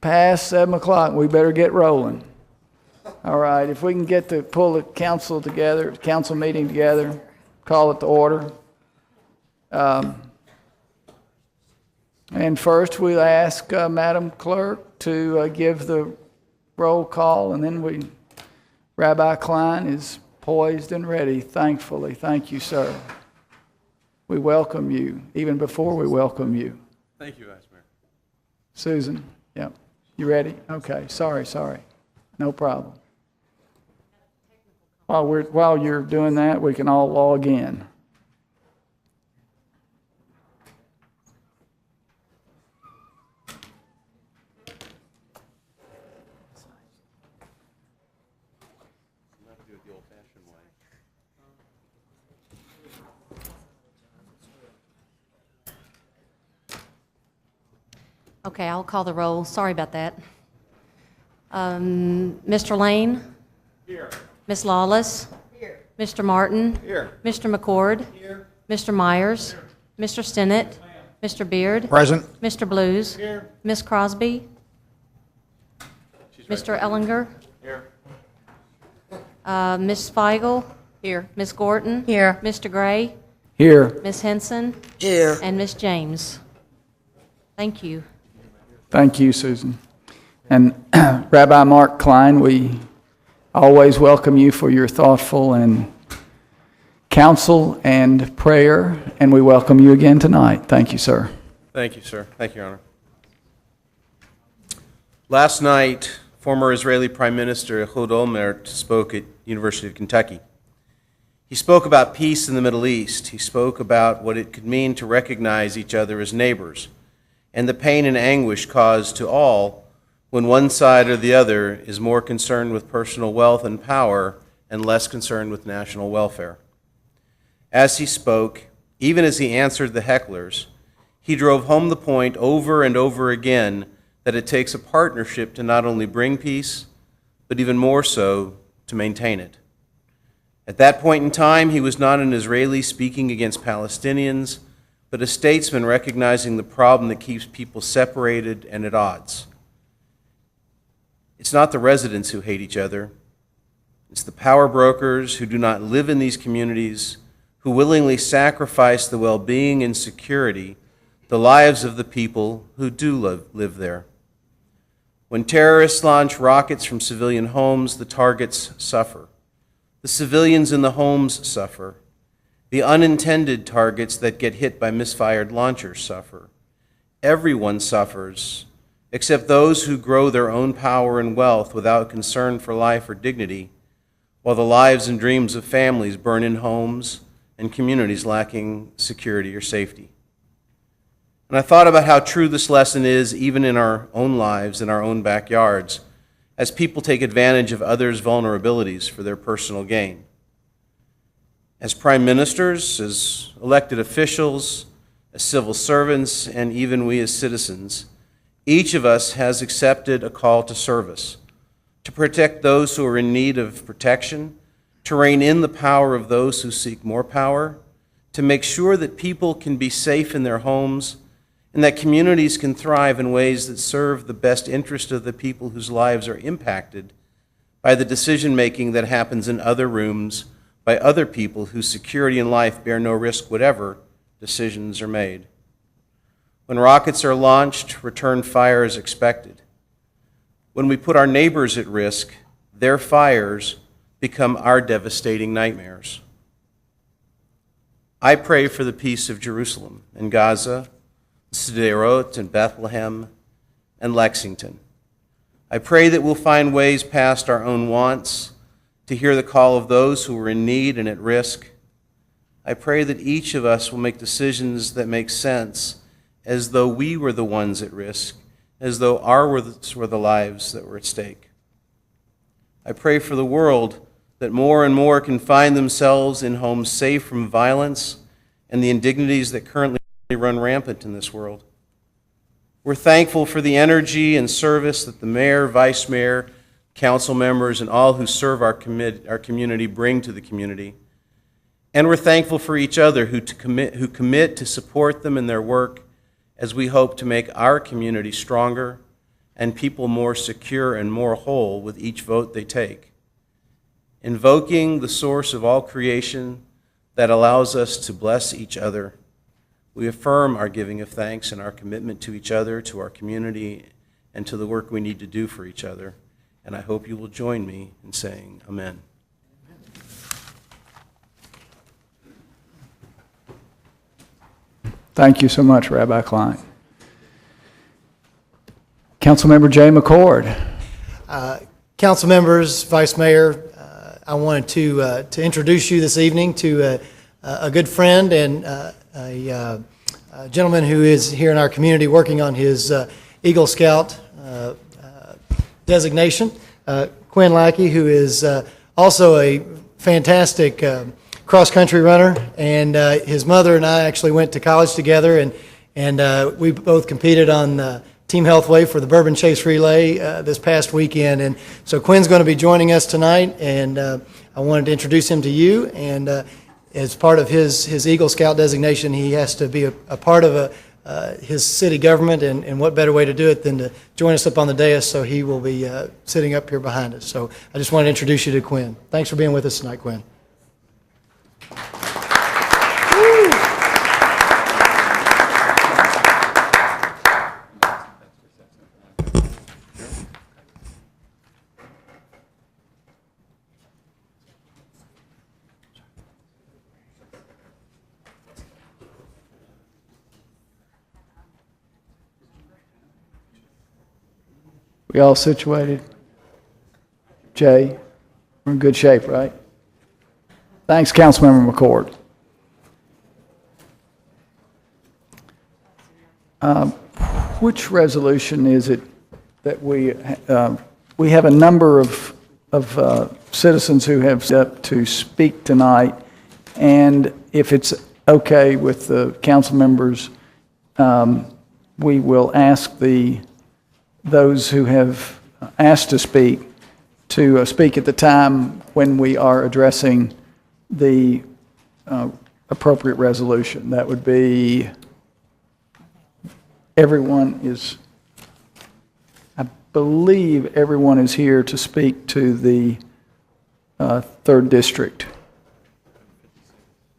past 7 o'clock. We better get rolling. All right, if we can pull the council meeting together, call it to order. And first we'll ask Madam Clerk to give the roll call, and then Rabbi Klein is poised and ready, thankfully. Thank you, sir. We welcome you, even before we welcome you. Thank you, Vice Mayor. Susan, yep. You ready? Okay, sorry. No problem. While you're doing that, we can all log in. Okay, I'll call the roll. Sorry about that. Mr. Lane? Here. Ms. Lawless? Here. Mr. Martin? Here. Mr. McCord? Here. Mr. Myers? Here. Mr. Stinnett? Mr. Beard? Present. Mr. Blues? Here. Ms. Crosby? Mr. Ellinger? Here. Ms. Feigl? Here. Ms. Gorton? Here. Mr. Gray? Here. Ms. Henson? Here. And Ms. James. Thank you. Thank you, Susan. And Rabbi Mark Klein, we always welcome you for your thoughtful and counsel and prayer, and we welcome you again tonight. Thank you, sir. Thank you, sir. Thank you, Your Honor. Last night, former Israeli Prime Minister Ehud Olmert spoke at University of Kentucky. He spoke about peace in the Middle East. He spoke about what it could mean to recognize each other as neighbors, and the pain and anguish caused to all when one side or the other is more concerned with personal wealth and power and less concerned with national welfare. As he spoke, even as he answered the hecklers, he drove home the point over and over again that it takes a partnership to not only bring peace, but even more so, to maintain it. At that point in time, he was not an Israeli speaking against Palestinians, but a statesman recognizing the problem that keeps people separated and at odds. It's not the residents who hate each other. It's the power brokers who do not live in these communities, who willingly sacrifice the well-being and security, the lives of the people who do live there. When terrorists launch rockets from civilian homes, the targets suffer. The civilians in the homes suffer. The unintended targets that get hit by misfired launchers suffer. Everyone suffers, except those who grow their own power and wealth without concern for life or dignity, while the lives and dreams of families burn in homes and communities lacking security or safety. And I thought about how true this lesson is even in our own lives, in our own backyards, as people take advantage of others' vulnerabilities for their personal gain. As prime ministers, as elected officials, as civil servants, and even we as citizens, each of us has accepted a call to service, to protect those who are in need of protection, to rein in the power of those who seek more power, to make sure that people can be safe in their homes, and that communities can thrive in ways that serve the best interest of the people whose lives are impacted by the decision-making that happens in other rooms by other people whose security and life bear no risk whatever decisions are made. When rockets are launched, return fire is expected. When we put our neighbors at risk, their fires become our devastating nightmares. I pray for the peace of Jerusalem and Gaza, Sderot and Bethlehem and Lexington. I pray that we'll find ways past our own wants to hear the call of those who are in need and at risk. I pray that each of us will make decisions that make sense as though we were the ones at risk, as though ours were the lives that were at stake. I pray for the world that more and more can find themselves in homes safe from violence and the indignities that currently run rampant in this world. We're thankful for the energy and service that the mayor, vice mayor, council members, and all who serve our community bring to the community. And we're thankful for each other who commit to support them in their work as we hope to make our community stronger and people more secure and more whole with each vote they take. Invoking the source of all creation that allows us to bless each other, we affirm our giving of thanks and our commitment to each other, to our community, and to the work we need to do for each other. And I hope you will join me in saying amen. Thank you so much, Rabbi Klein. Councilmember Jay McCord. Council members, Vice Mayor, I wanted to introduce you this evening to a good friend and a gentleman who is here in our community working on his Eagle Scout designation, Quinn Lackey, who is also a fantastic cross-country runner, and his mother and I actually went to college together, and we both competed on Team Healthway for the Bourbon Chase Relay this past weekend. And so Quinn's going to be joining us tonight, and I wanted to introduce him to you. And as part of his Eagle Scout designation, he has to be a part of his city government, and what better way to do it than to join us up on the dais, so he will be sitting up here behind us. So I just wanted to introduce you to Quinn. Thanks for being with us tonight, Quinn. We all situated? Jay, we're in good shape, right? Thanks, Councilmember McCord. Which resolution is it that we have a number of citizens who have stepped up to speak tonight, and if it's okay with the council members, we will ask those who have asked to speak at the time when we are addressing the appropriate resolution. That would be I believe everyone is here to speak to the 3rd District.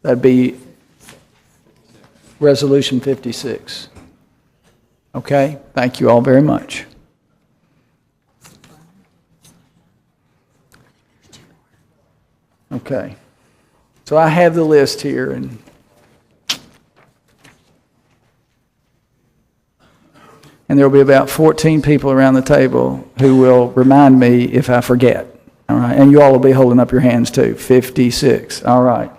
That'd be Resolution 56. Okay, thank you all very much. Okay, so I have the list here, and there will be about 14 people around the table who will remind me if I forget. All right, and you all will be holding up your hands too. 56. All right.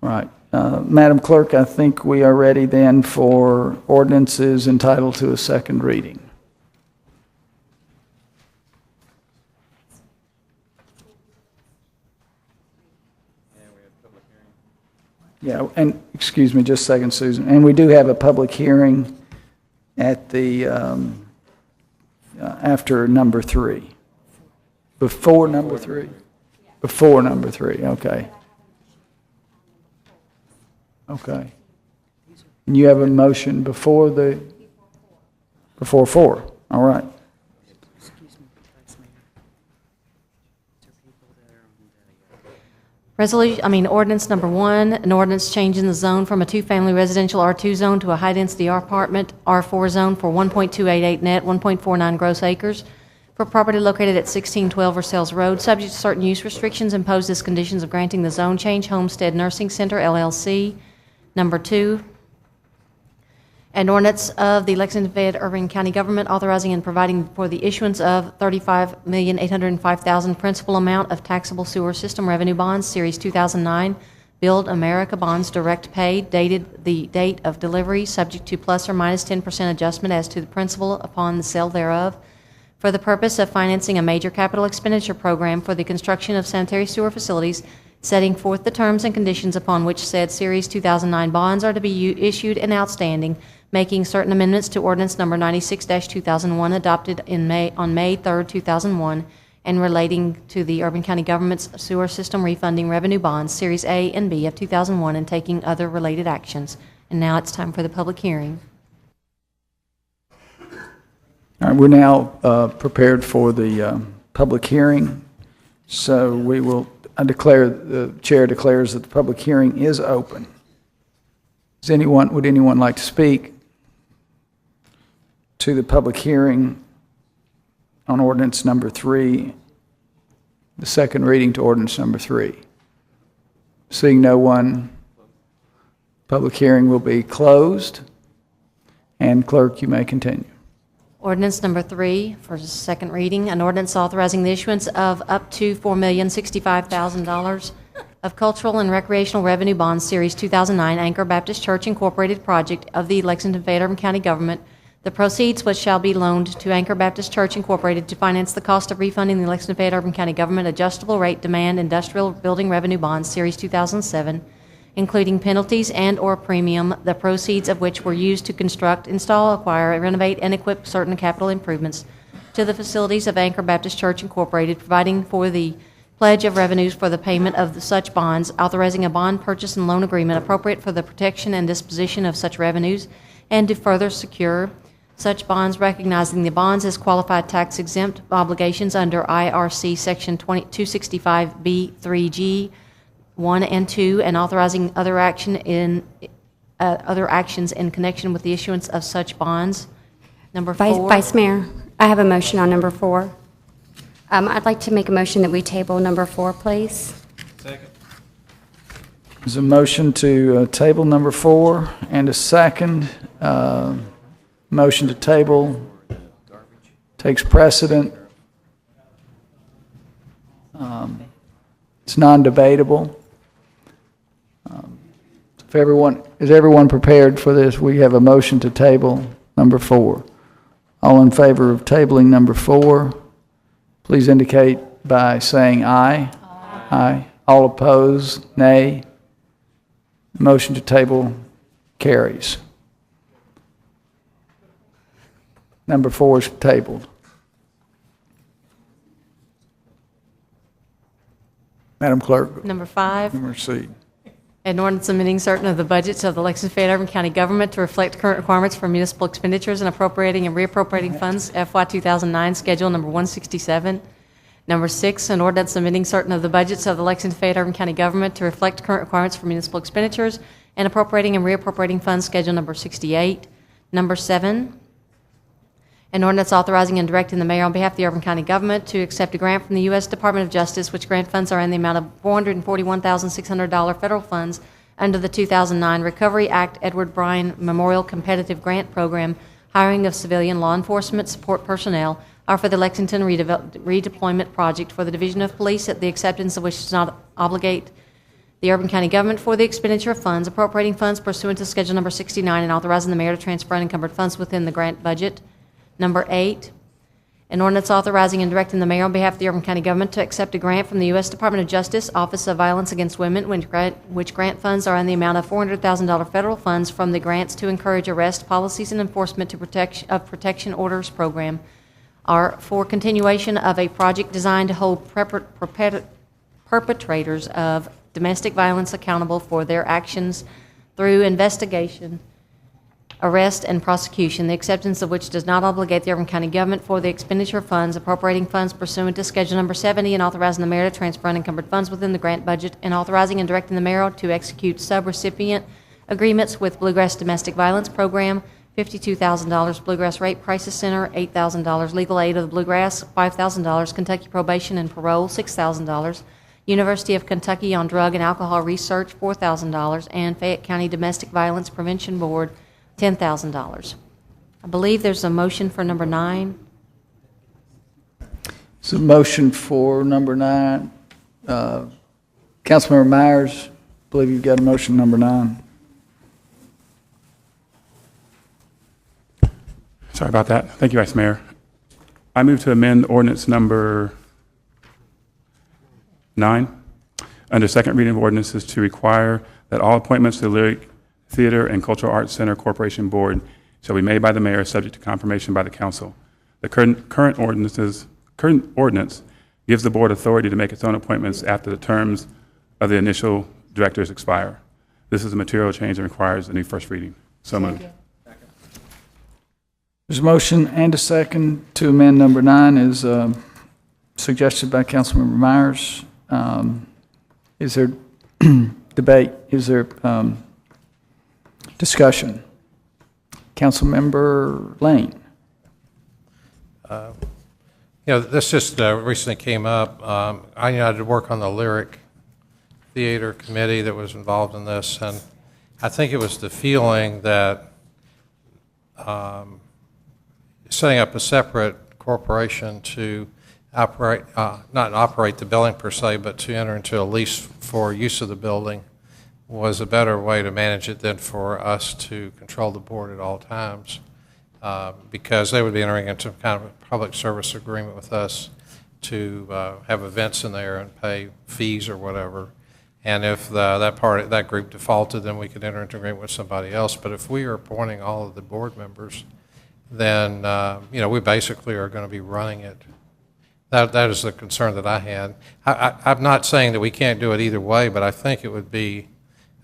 All right. Madam Clerk, I think we are ready then for ordinances entitled to a second reading. Yeah, and excuse me just a second, Susan. And we do have a public hearing at the, after number 3. Before number 3? Before number 3, okay. Okay. And you have a motion before 4, all right. Ordinance number 1, an ordinance changing the zone from a 2-family residential R2 zone to a high-density apartment R4 zone for 1.288 net, 1.49 gross acres for property located at 1612 Versailles Road, subject to certain use restrictions imposed as conditions of granting the zone change. Homestead Nursing Center, LLC. Number 2, an ordinance of the Lexington Fayette Irving County Government authorizing and providing for the issuance of $35,805,000 principal amount of taxable sewer system revenue bonds, Series 2009, Build America Bonds Direct Pay, dated the date of delivery, subject to plus or minus 10% adjustment as to the principal upon the sale thereof, for the purpose of financing a major capital expenditure program for the construction of sanitary sewer facilities, setting forth the terms and conditions upon which said Series 2009 bonds are to be issued and outstanding, making certain amendments to Ordinance Number 96-2001 adopted on May 3, 2001, and relating to the Urban County Government's Sewer System Refunding Revenue Bonds, Series A and B of 2001, and taking other related actions. And now it's time for the public hearing. All right, we're now prepared for the public hearing. So the chair declares that the public hearing is open. Would anyone like to speak to the public hearing on ordinance number 3, the second reading to ordinance number 3? Seeing no one, public hearing will be closed. And clerk, you may continue. Ordinance number 3 for second reading, an ordinance authorizing the issuance of up to $4,065,000 of cultural and recreational revenue bonds, Series 2009, Anchor Baptist Church Incorporated project of the Lexington Fayette Urban County Government. The proceeds which shall be loaned to Anchor Baptist Church Incorporated to finance the cost of refunding the Lexington Fayette Urban County Government adjustable rate demand industrial building revenue bonds, Series 2007, including penalties and/or premium, the proceeds of which were used to construct, install, acquire, renovate, and equip certain capital improvements to the facilities of Anchor Baptist Church Incorporated, providing for the pledge of revenues for the payment of such bonds, authorizing a bond purchase and loan agreement appropriate for the protection and disposition of such revenues, and to further secure such bonds, recognizing the bonds as qualified tax-exempt obligations under IRC Section 265B3G 1 and 2, and authorizing other actions in connection with the issuance of such bonds. Number 4. Vice Mayor, I have a motion on number 4. I'd like to make a motion that we table number 4, please. There's a motion to table number 4 and a second. Motion to table takes precedent. It's non-debatable. Is everyone prepared for this? We have a motion to table number 4. All in favor of tabling number 4, please indicate by saying aye. Aye. All opposed, nay. Motion to table carries. Number 4 is tabled. Madam Clerk, Number 5. proceed. An ordinance amending certain of the budgets of the Lexington Fayette Urban County Government to reflect current requirements for municipal expenditures and appropriating and reappropriating funds, FY 2009, Schedule Number 167. Number 6, an ordinance amending certain of the budgets of the Lexington Fayette Urban County Government to reflect current requirements for municipal expenditures and appropriating and reappropriating funds, Schedule Number 68. Number 7, an ordinance authorizing and directing the mayor on behalf of the Urban County Government to accept a grant from the U.S. Department of Justice, which grant funds are in the amount of $441,600 federal funds under the 2009 Recovery Act Edward Bryan Memorial Competitive Grant Program, hiring of civilian law enforcement support personnel, are for the Lexington Redeployment Project for the Division of Police, at the acceptance of which does not obligate the Urban County Government for the expenditure of funds, appropriating funds pursuant to Schedule Number 69, and authorizing the mayor to transfer unencumbered funds within the grant budget. Number 8, an ordinance authorizing and directing the mayor on behalf of the Urban County Government to accept a grant from the U.S. Department of Justice, Office of Violence Against Women, which grant funds are in the amount of $400,000 federal funds from the Grants to Encourage Arrest, Policies, and Enforcement of Protection Orders program, are for continuation of a project designed to hold perpetrators of domestic violence accountable for their actions through investigation, arrest, and prosecution, the acceptance of which does not obligate the Urban County Government for the expenditure of funds, appropriating funds pursuant to Schedule Number 70, and authorizing the mayor to transfer unencumbered funds within the grant budget, and authorizing and directing the mayor to execute subrecipient agreements with Bluegrass Domestic Violence Program, $52,000, Bluegrass Rape Crisis Center, $8,000, Legal Aid of the Bluegrass, $5,000, Kentucky Probation and Parole, $6,000, University of Kentucky on Drug and Alcohol Research, $4,000, and Fayette County Domestic Violence Prevention Board, $10,000. I believe there's a motion for number 9. It's a motion for number 9. Councilmember Myers, I believe you've got a motion number 9. Sorry about that. Thank you, Vice Mayor. I move to amend ordinance number 9 under second reading of ordinances to require that all appointments to the Lyric Theater and Cultural Arts Center Corporation Board shall be made by the mayor, subject to confirmation by the council. The current ordinance gives the board authority to make its own appointments after the terms of the initial directors expire. This is a material change and requires a new first reading. So moved. There's a motion and a second to amend number 9 as suggested by Councilmember Myers. Is there debate? Is there discussion? Councilmember Lane. This just recently came up. I had to work on the Lyric Theater Committee that was involved in this, and I think it was the feeling that setting up a separate corporation to operate, not operate the building per se, but to enter into a lease for use of the building was a better way to manage it than for us to control the board at all times. Because they would be entering into kind of a public service agreement with us to have events in there and pay fees or whatever. And if that group defaulted, then we could enter into agreement with somebody else. But if we are appointing all of the board members, then we basically are going to be running it. That is the concern that I had. I'm not saying that we can't do it either way, but I think it would be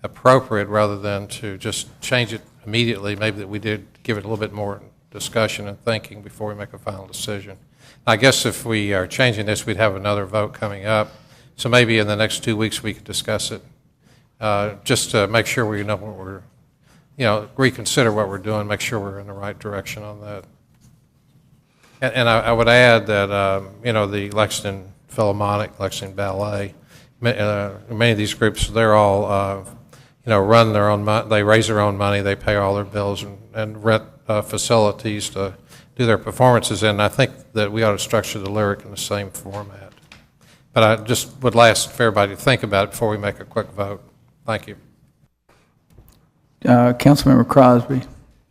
appropriate rather than to just change it immediately. Maybe that we did give it a little bit more discussion and thinking before we make a final decision. I guess if we are changing this, we'd have another vote coming up. So maybe in the next 2 weeks we could discuss it, just to make sure we know what we're, reconsider what we're doing, make sure we're in the right direction on that. And I would add that, the Lexington Philharmonic, Lexington Ballet, many of these groups, they're all, run their own money, they raise their own money, they pay all their bills and rent facilities to do their performances in. I think that we ought to structure the Lyric in the same format. But I just would ask for everybody to think about it before we make a quick vote. Thank you. Councilmember Crosby.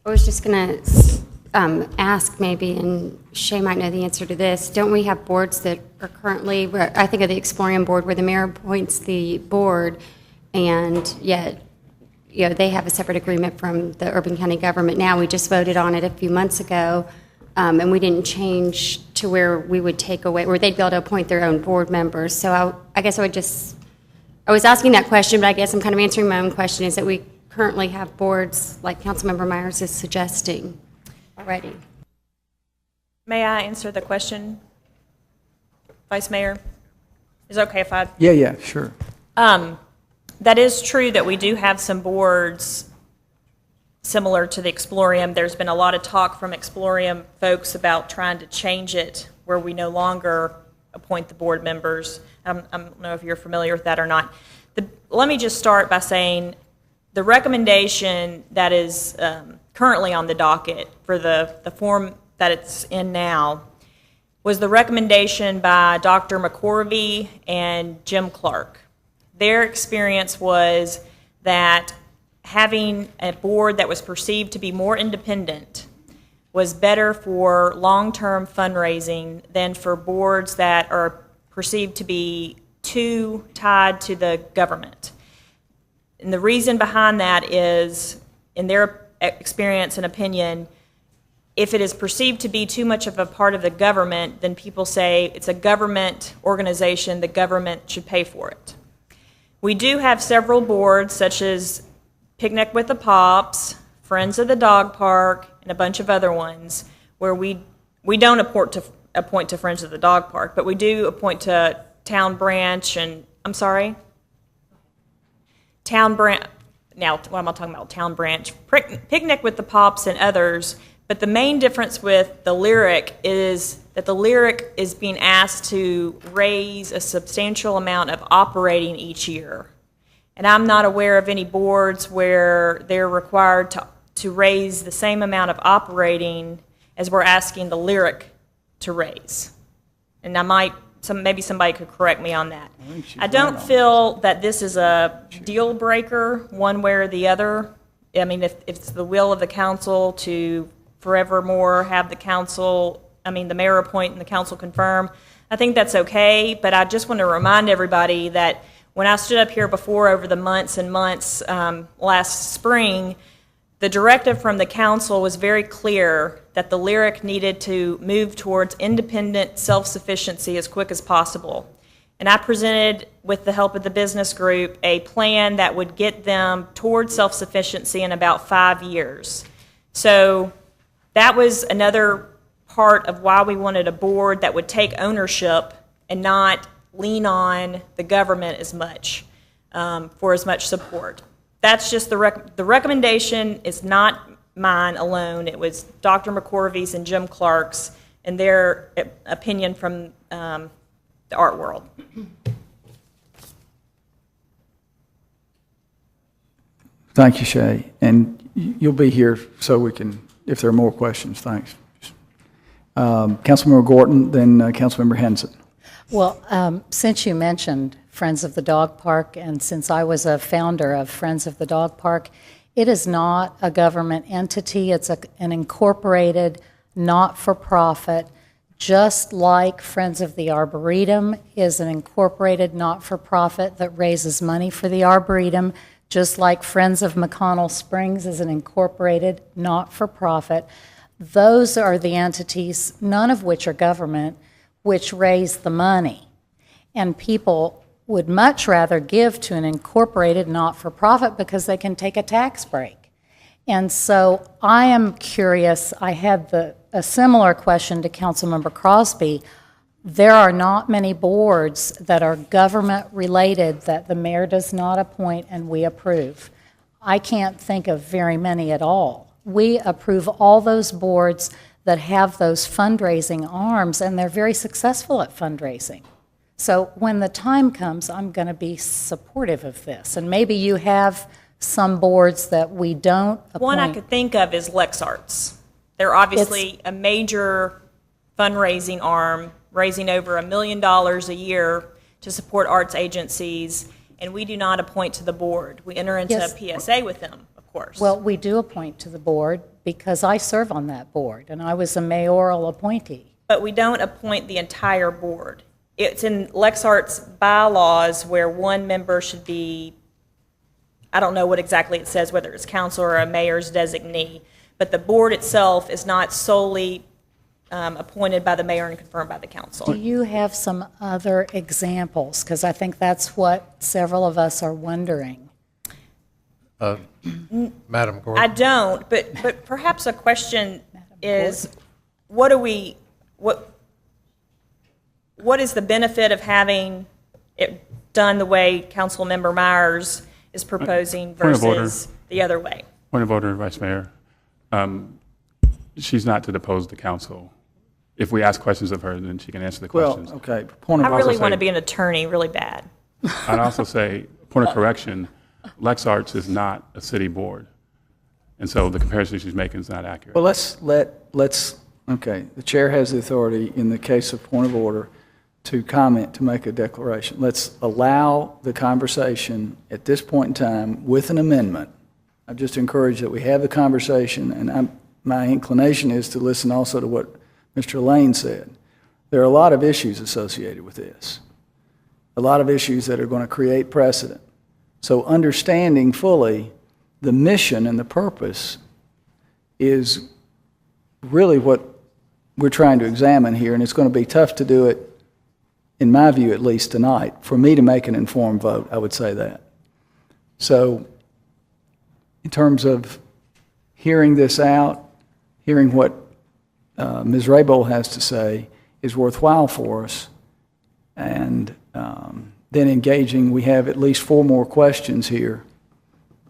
I was just going to ask maybe, and Shay might know the answer to this, don't we have boards that are currently, I think of the Explorium Board where the mayor appoints the board, and yet they have a separate agreement from the Urban County government. Now, we just voted on it a few months ago, and we didn't change to where we would take away, where they'd be able to appoint their own board members. So I guess I was asking that question, but I guess I'm kind of answering my own question, is that we currently have boards like Councilmember Myers is suggesting already. May I answer the question, Vice Mayor? Is it okay if I? Yeah, sure. That is true that we do have some boards similar to the Explorium. There's been a lot of talk from Explorium folks about trying to change it where we no longer appoint the board members. I don't know if you're familiar with that or not. Let me just start by saying the recommendation that is currently on the docket for the form that it's in now was the recommendation by Dr. McCorvey and Jim Clark. Their experience was that having a board that was perceived to be more independent was better for long-term fundraising than for boards that are perceived to be too tied to the government. And the reason behind that is, in their experience and opinion, if it is perceived to be too much of a part of the government, then people say it's a government organization, the government should pay for it. We do have several boards, such as Picnic with the Pops, Friends of the Dog Park, and a bunch of other ones, where we don't appoint to Friends of the Dog Park, but we do appoint to Town Branch and, I'm sorry? Town Branch, now what am I talking about? Town Branch, Picnic with the Pops and others, but the main difference with the Lyric is that the Lyric is being asked to raise a substantial amount of operating each year. And I'm not aware of any boards where they're required to raise the same amount of operating as we're asking the Lyric to raise. And maybe somebody could correct me on that. I don't feel that this is a deal breaker one way or the other. I mean, if it's the will of the council to forevermore have the mayor appoint and the council confirm, I think that's okay. But I just want to remind everybody that when I stood up here before over the months and months last spring, the directive from the council was very clear that the Lyric needed to move towards independent self-sufficiency as quick as possible. And I presented, with the help of the business group, a plan that would get them towards self-sufficiency in about 5 years. So that was another part of why we wanted a board that would take ownership and not lean on the government as much for as much support. That's just the recommendation is not mine alone. It was Dr. McCorvey's and Jim Clark's and their opinion from the art world. Thank you, Shay. And you'll be here so we can, if there are more questions, thanks. Councilmember Gorton, then Councilmember Henson. Well, since you mentioned Friends of the Dog Park, and since I was a founder of Friends of the Dog Park, it is not a government entity. It's an incorporated, not-for-profit, just like Friends of the Arboretum is an incorporated, not-for-profit that raises money for the Arboretum, just like Friends of McConnell Springs is an incorporated, not-for-profit. Those are the entities, none of which are government, which raise the money. And people would much rather give to an incorporated not-for-profit because they can take a tax break. And so I am curious, I had a similar question to Councilmember Crosby. There are not many boards that are government-related that the mayor does not appoint and we approve. I can't think of very many at all. We approve all those boards that have those fundraising arms, and they're very successful at fundraising. So when the time comes, I'm going to be supportive of this. And maybe you have some boards that we don't appoint. One I could think of is LexArts. They're obviously a major fundraising arm, raising over $1 million a year to support arts agencies, and we do not appoint to the board. We enter into Yes. a PSA with them, of course. Well, we do appoint to the board because I serve on that board, and I was a mayoral appointee. But we don't appoint the entire board. It's in LexArts bylaws where one member should be, I don't know what exactly it says, whether it's council or a mayor's designee, but the board itself is not solely appointed by the mayor and confirmed by the council. Do you have some other examples? Because I think that's what several of us are wondering. Madam Gordon? I don't, but perhaps a question is, what is the benefit of having it done the way Councilmember Myers is proposing Point of order. versus the other way? Point of order, Vice Mayor. She's not to depose the council. If we ask questions of her, then she can answer the Well, questions. okay, point I of really say- want to be an attorney really bad. I'd also say, point of correction, LexArts is not a city board. And so the comparison she's making is not accurate. Well, okay, the chair has the authority in the case of point of order to comment, to make a declaration. Let's allow the conversation at this point in time with an amendment. I just encourage that we have the conversation, and my inclination is to listen also to what Mr. Lane said. There are a lot of issues associated with this, a lot of issues that are going to create precedent. So understanding fully the mission and the purpose is really what we're trying to examine here, and it's going to be tough to do it, in my view at least tonight, for me to make an informed vote, I would say that. So in terms of hearing this out, hearing what Ms. Raybold has to say is worthwhile for us, and then engaging, we have at least 4 more questions here.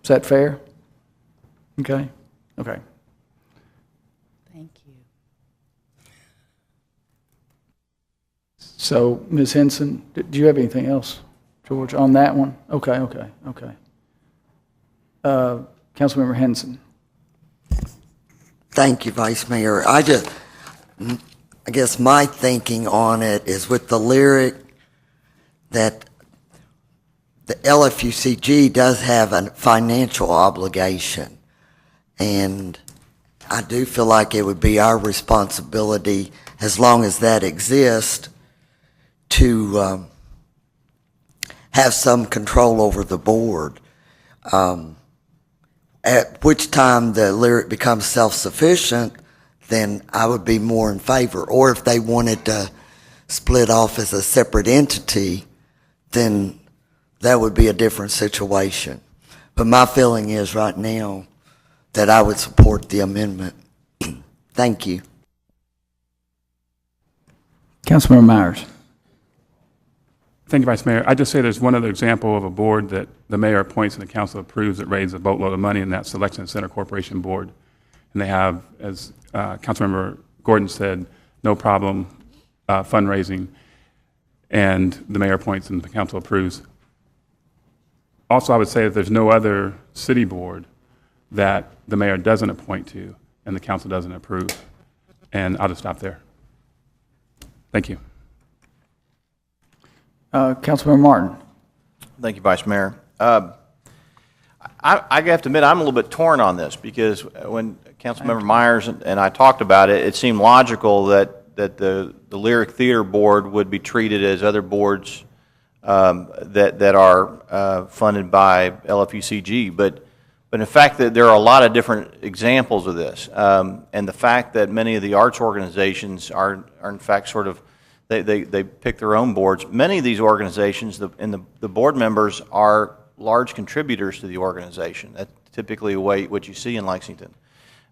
Is that fair? Okay? Okay. Thank you. So, Ms. Henson, do you have anything else, George, on that one? Okay. Councilmember Henson. Thank you, Vice Mayor. I guess my thinking on it is with the lyric that the LFUCG does have a financial obligation, and I do feel like it would be our responsibility, as long as that exists, to have some control over the board. At which time the lyric becomes self-sufficient, then I would be more in favor. Or if they wanted to split off as a separate entity, then that would be a different situation. But my feeling is right now that I would support the amendment. Thank you. Councilmember Myers. Thank you, Vice Mayor. I just say there's one other example of a board that the mayor appoints and the council approves that raises a boatload of money, and that's the Lexington Center Corporation Board. And they have, as Councilmember Gordon said, no problem fundraising, and the mayor appoints and the council approves. Also, I would say that there's no other city board that the mayor doesn't appoint to and the council doesn't approve. And I'll just stop there. Thank you. Councilmember Martin. Thank you, Vice Mayor. I have to admit, I'm a little bit torn on this because when Councilmember Myers and I talked about it, it seemed logical that the Lyric Theater Board would be treated as other boards that are funded by LFUCG. But in fact, that there are a lot of different examples of this, and the fact that many of the arts organizations are in fact sort of they pick their own boards. Many of these organizations, the board members are large contributors to the organization. That's typically what you see in Lexington.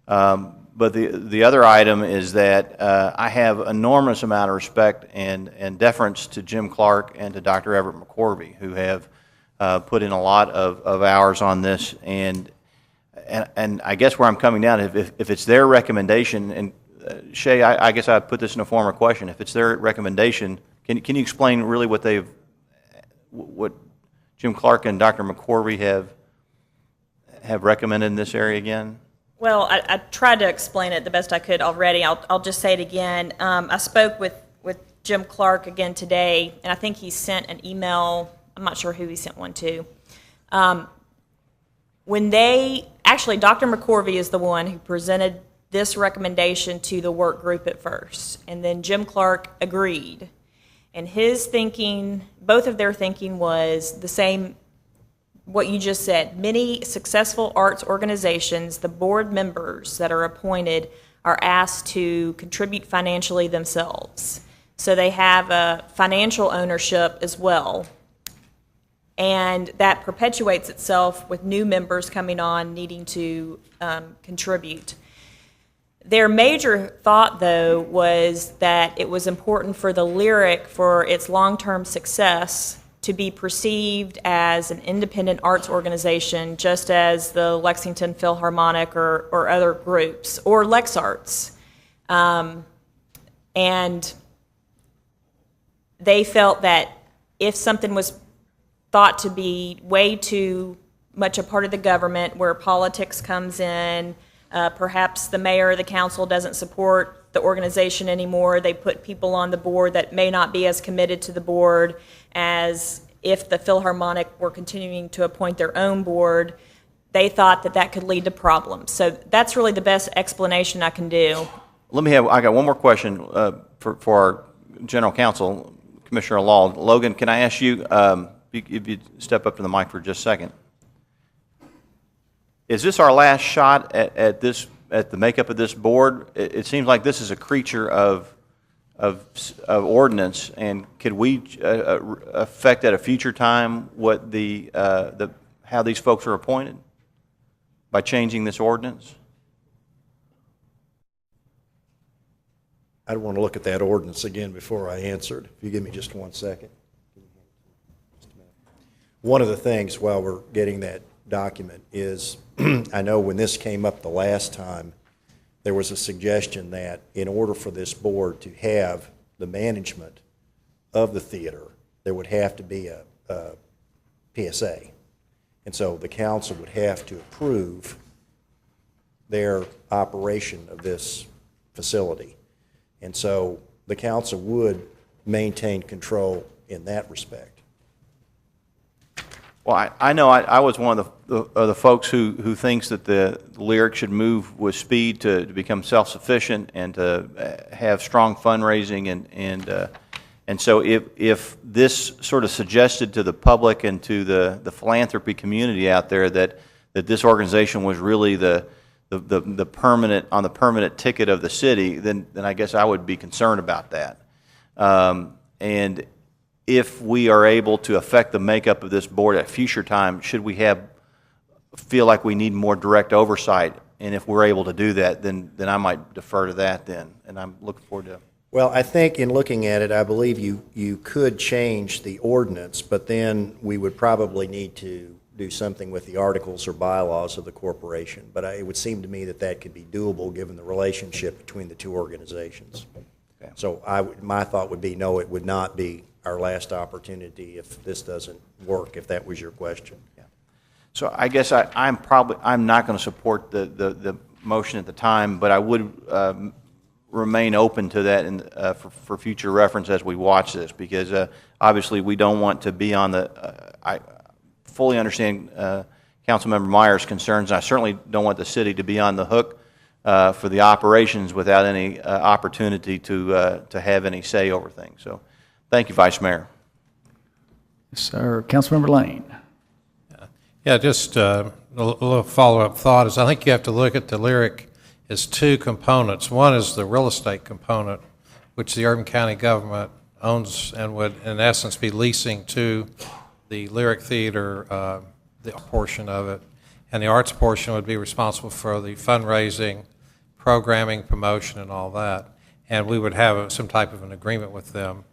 But the other item is that I have enormous amount of respect and deference to Jim Clark and to Dr. Everett McCorvey, who have put in a lot of hours on this. And I guess where I'm coming down, if it's their recommendation, and Shay, I guess I'd put this in a form of question. If it's their recommendation, can you explain really what Jim Clark and Dr. McCorvey have recommended in this area again? Well, I tried to explain it the best I could already. I'll just say it again. I spoke with Jim Clark again today, and I think he sent an email. I'm not sure who he sent one to. Actually, Dr. McCorvey is the one who presented this recommendation to the work group at first, and then Jim Clark agreed. And his thinking, both of their thinking was the same, what you just said. Many successful arts organizations, the board members that are appointed are asked to contribute financially themselves. So they have a financial ownership as well. And that perpetuates itself with new members coming on needing to contribute. Their major thought, though, was that it was important for the Lyric, for its long-term success, to be perceived as an independent arts organization, just as the Lexington Philharmonic or other groups, or LexArts. And they felt that if something was thought to be way too much a part of the government, where politics comes in, perhaps the mayor or the council doesn't support the organization anymore. They put people on the board that may not be as committed to the board as if the Philharmonic were continuing to appoint their own board. They thought that could lead to problems. So that's really the best explanation I can do. I got one more question for our general counsel, Commissioner Law. Logan, can I ask you, if you step up to the mic for just a second. Is this our last shot at the makeup of this board? It seems like this is a creature of ordinance, and could we affect at a future time what how these folks are appointed by changing this ordinance? I'd want to look at that ordinance again before I answered. If you give me just 1 second. One of the things while we're getting that document is, I know when this came up the last time, there was a suggestion that in order for this board to have the management of the theater, there would have to be a PSA. And so the council would have to approve their operation of this facility. And so the council would maintain control in that respect. Well, I know I was one of the folks who thinks that the Lyric should move with speed to become self-sufficient and to have strong fundraising, and so if this sort of suggested to the public and to the philanthropy community out there that this organization was really the permanent ticket of the city, then I guess I would be concerned about that. And if we are able to affect the makeup of this board at future time, should we feel like we need more direct oversight And if we're able to do that, then I might defer to that then, and I'm looking forward to. Well, I think in looking at it, I believe you could change the ordinance, but then we would probably need to do something with the articles or bylaws of the corporation. But it would seem to me that that could be doable given the relationship between the two organizations. Okay. So my thought would be, no, it would not be our last opportunity if this doesn't work, if that was your question. Yeah. So I guess I'm not going to support the motion at the time, but I would remain open to that for future reference as we watch this, because obviously we don't want to be on the. I fully understand Councilmember Meyer's concerns. And I certainly don't want the city to be on the hook for the operations without any opportunity to have any say over things. So, thank you, Vice Mayor. Yes, sir. Councilmember Lane. Yeah, just a little follow-up thought is I think you have to look at the lyric as two components. One is the real estate component, which the Urban County government owns and would, in essence, be leasing to the Lyric Theater, the portion of it. And the arts portion would be responsible for the fundraising, programming, promotion, and all that. And we would have some type of an agreement with them.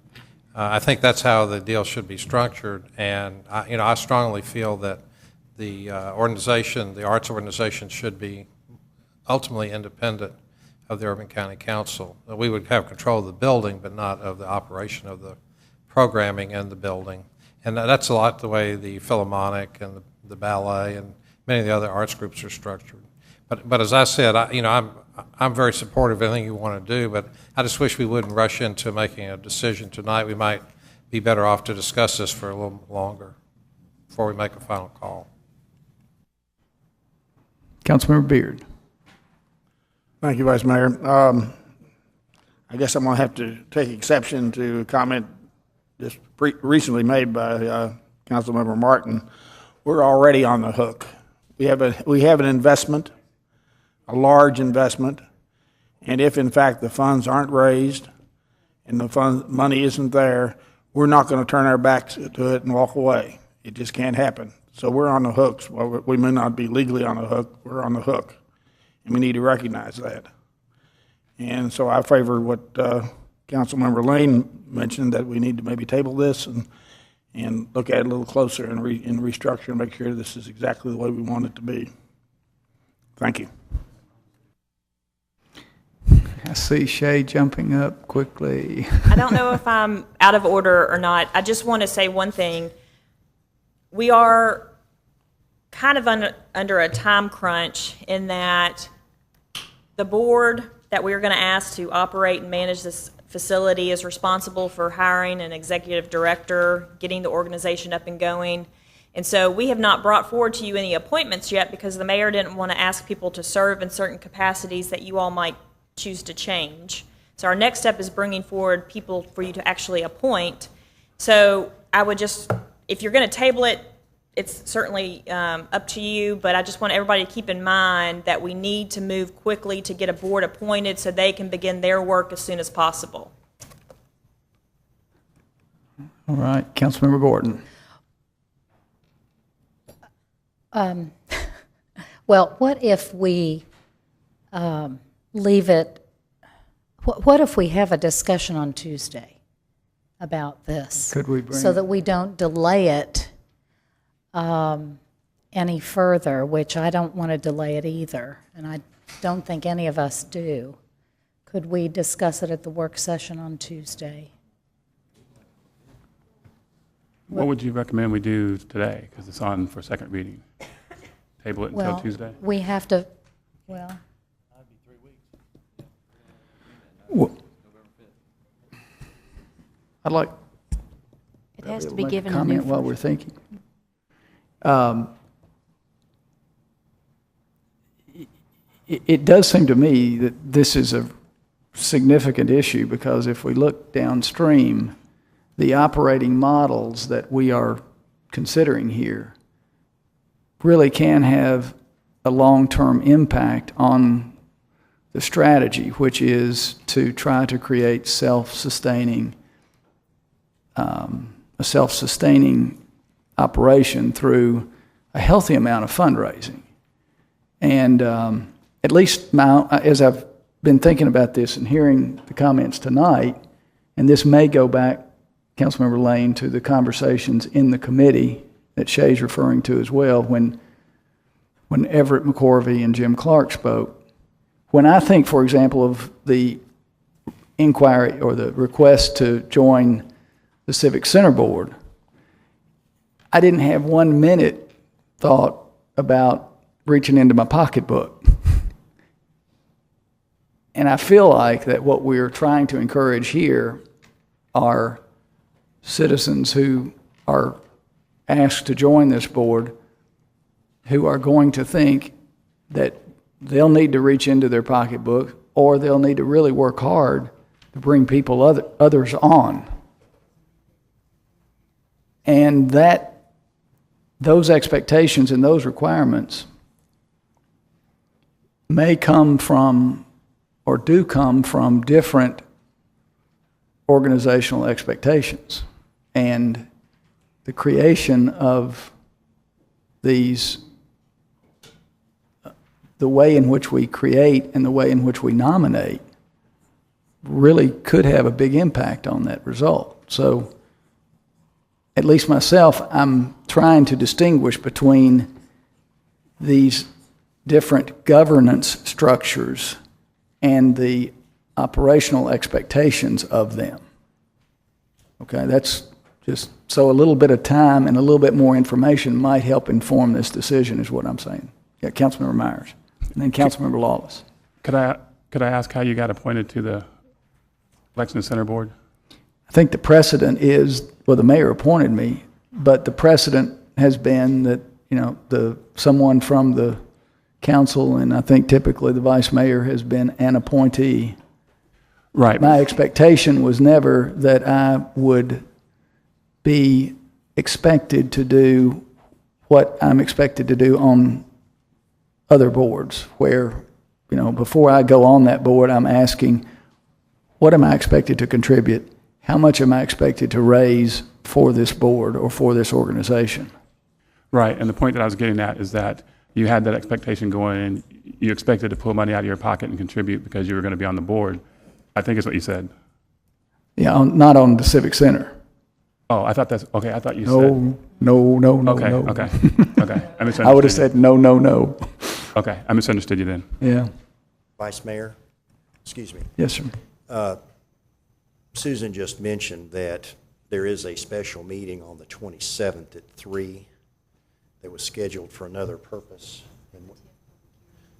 I think that's how the deal should be structured. And I strongly feel that the organization, the arts organization, should be ultimately independent of the Urban County Council. We would have control of the building, but not of the operation of the programming and the building. And that's a lot the way the Philharmonic and the ballet and many of the other arts groups are structured. But as I said, I'm very supportive of anything you want to do, but I just wish we wouldn't rush into making a decision tonight. We might be better off to discuss this for a little longer before we make a final call. Councilmember Beard. Thank you, Vice Mayor. I guess I'm going to have to take exception to a comment just recently made by Councilmember Martin. We're already on the hook. We have an investment, a large investment, and if in fact the funds aren't raised and the money isn't there, we're not going to turn our backs to it and walk away. It just can't happen. So we're on the hooks. Well, we may not be legally on the hook. We're on the hook, and we need to recognize that. And so I favor what Councilmember Lane mentioned, that we need to maybe table this and look at it a little closer and restructure and make sure this is exactly the way we want it to be. Thank you. I see Shay jumping up quickly. I don't know if I'm out of order or not. I just want to say one thing. We are kind of under a time crunch in that the board that we're going to ask to operate and manage this facility is responsible for hiring an executive director, getting the organization up and going. And so we have not brought forward to you any appointments yet because the mayor didn't want to ask people to serve in certain capacities that you all might choose to change. So our next step is bringing forward people for you to actually appoint. So I would just, if you're going to table it, it's certainly up to you, but I just want everybody to keep in mind that we need to move quickly to get a board appointed so they can begin their work as soon as possible. All right, Councilmember Gordon. Well, what if we leave it, what if we have a discussion on Tuesday about this? Could we bring so that we don't delay it any further, which I don't want to delay it either, and I don't think any of us do. Could we discuss it at the work session on Tuesday? What would you recommend we do today? Because it's on for second reading. Table it until Tuesday? We have to, well, I'd like It has to to be make given a a new comment while we're thinking. It does seem to me that this is a significant issue because if we look downstream, the operating models that we are considering here really can have a long-term impact on the strategy, which is to try to create a self-sustaining operation through a healthy amount of fundraising. And at least as I've been thinking about this and hearing the comments tonight, and this may go back, Councilmember Lane, to the conversations in the committee that Shay's referring to as well, when Everett McCorvey and Jim Clark spoke. When I think, for example, of the inquiry or the request to join the Civic Center Board, I didn't have 1 minute thought about reaching into my pocketbook. And I feel like that what we're trying to encourage here are citizens who are asked to join this board who are going to think that they'll need to reach into their pocketbook, or they'll need to really work hard to bring people others on. And those expectations and those requirements may come from, or do come from, different organizational expectations. And the creation of these, the way in which we create and the way in which we nominate really could have a big impact on that result. So, at least myself, I'm trying to distinguish between these different governance structures and the operational expectations of them. Okay, that's just, so a little bit of time and a little bit more information might help inform this decision, is what I'm saying. Yeah, Councilmember Myers, and then Councilmember Lawless. Could I ask how you got appointed to the Lexington Center Board? I think the precedent is, well, the mayor appointed me, but the precedent has been that, someone from the council, and I think typically the vice mayor has been an appointee. Right. My expectation was never that I would be expected to do what I'm expected to do on other boards, where, before I go on that board, I'm asking, what am I expected to contribute? How much am I expected to raise for this board or for this organization? Right, and the point that I was getting at is that you had that expectation going in. You expected to pull money out of your pocket and contribute because you were going to be on the board. I think is what you said. Yeah, not on the Civic Center. Oh, I thought that's, okay, I thought you said. No. Okay. I misunderstood. I would have said no. Okay, I misunderstood you then. Yeah. Vice Mayor, excuse me. Yes, sir. Susan just mentioned that there is a special meeting on the 27th at 3 that was scheduled for another purpose,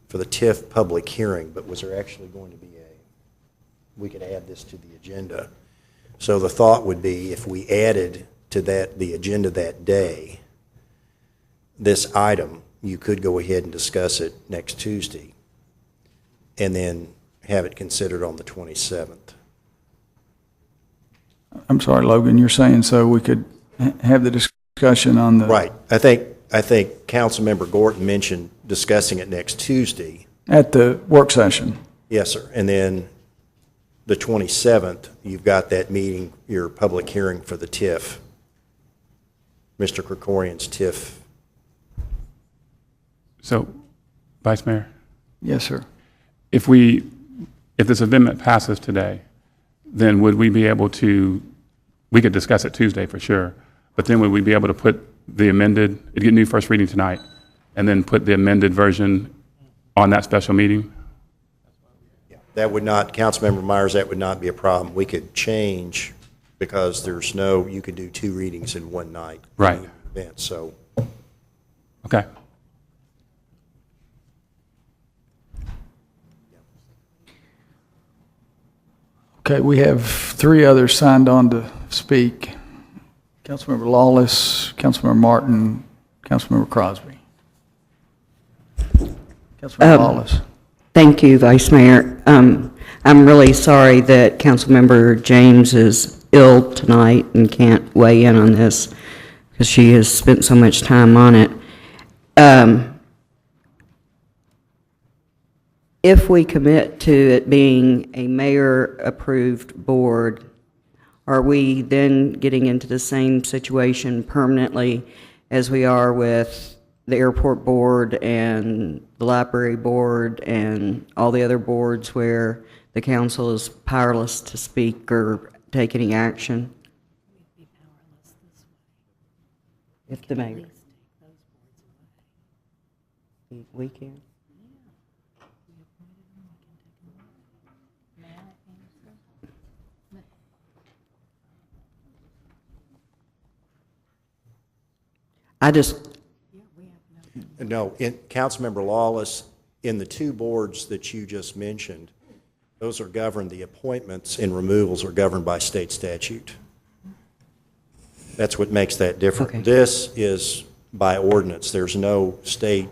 for the TIF public hearing, but was there actually going to be we could add this to the agenda. So the thought would be, if we added to the agenda that day, this item, you could go ahead and discuss it next Tuesday, and then have it considered on the 27th. I'm sorry, Logan, you're saying so we could have the discussion on the... Right. I think Councilmember Gorton mentioned discussing it next Tuesday. At the work session. Yes, sir. And then the 27th, you've got that meeting, your public hearing for the TIF, Mr. Krikorian's TIF. So, Vice Mayor? Yes, sir. If this amendment passes today, then would we be able to, we could discuss it Tuesday for sure, but then would we be able to put the amended, it'd get new first reading tonight, and then put the amended version on that special meeting? That would not, Councilmember Myers, that would not be a problem. We could change, because you could do 2 readings in one night. Right. Event, so. Okay. Okay, we have 3 others signed on to speak. Councilmember Lawless, Councilmember Martin, Councilmember Crosby. Councilmember Lawless. Thank you, Vice Mayor. I'm really sorry that Councilmember James is ill tonight and can't weigh in on this, because she has spent so much time on it. If we commit to it being a mayor-approved board, are we then getting into the same situation permanently as we are with the airport board and the library board and all the other boards where the council is powerless to speak or take any action? If the mayor. We can. I just, No, Councilmember Lawless, in the two boards that you just mentioned, those are governed, the appointments and removals are governed by state statute. That's what makes that different. Okay. This is by ordinance. There's no state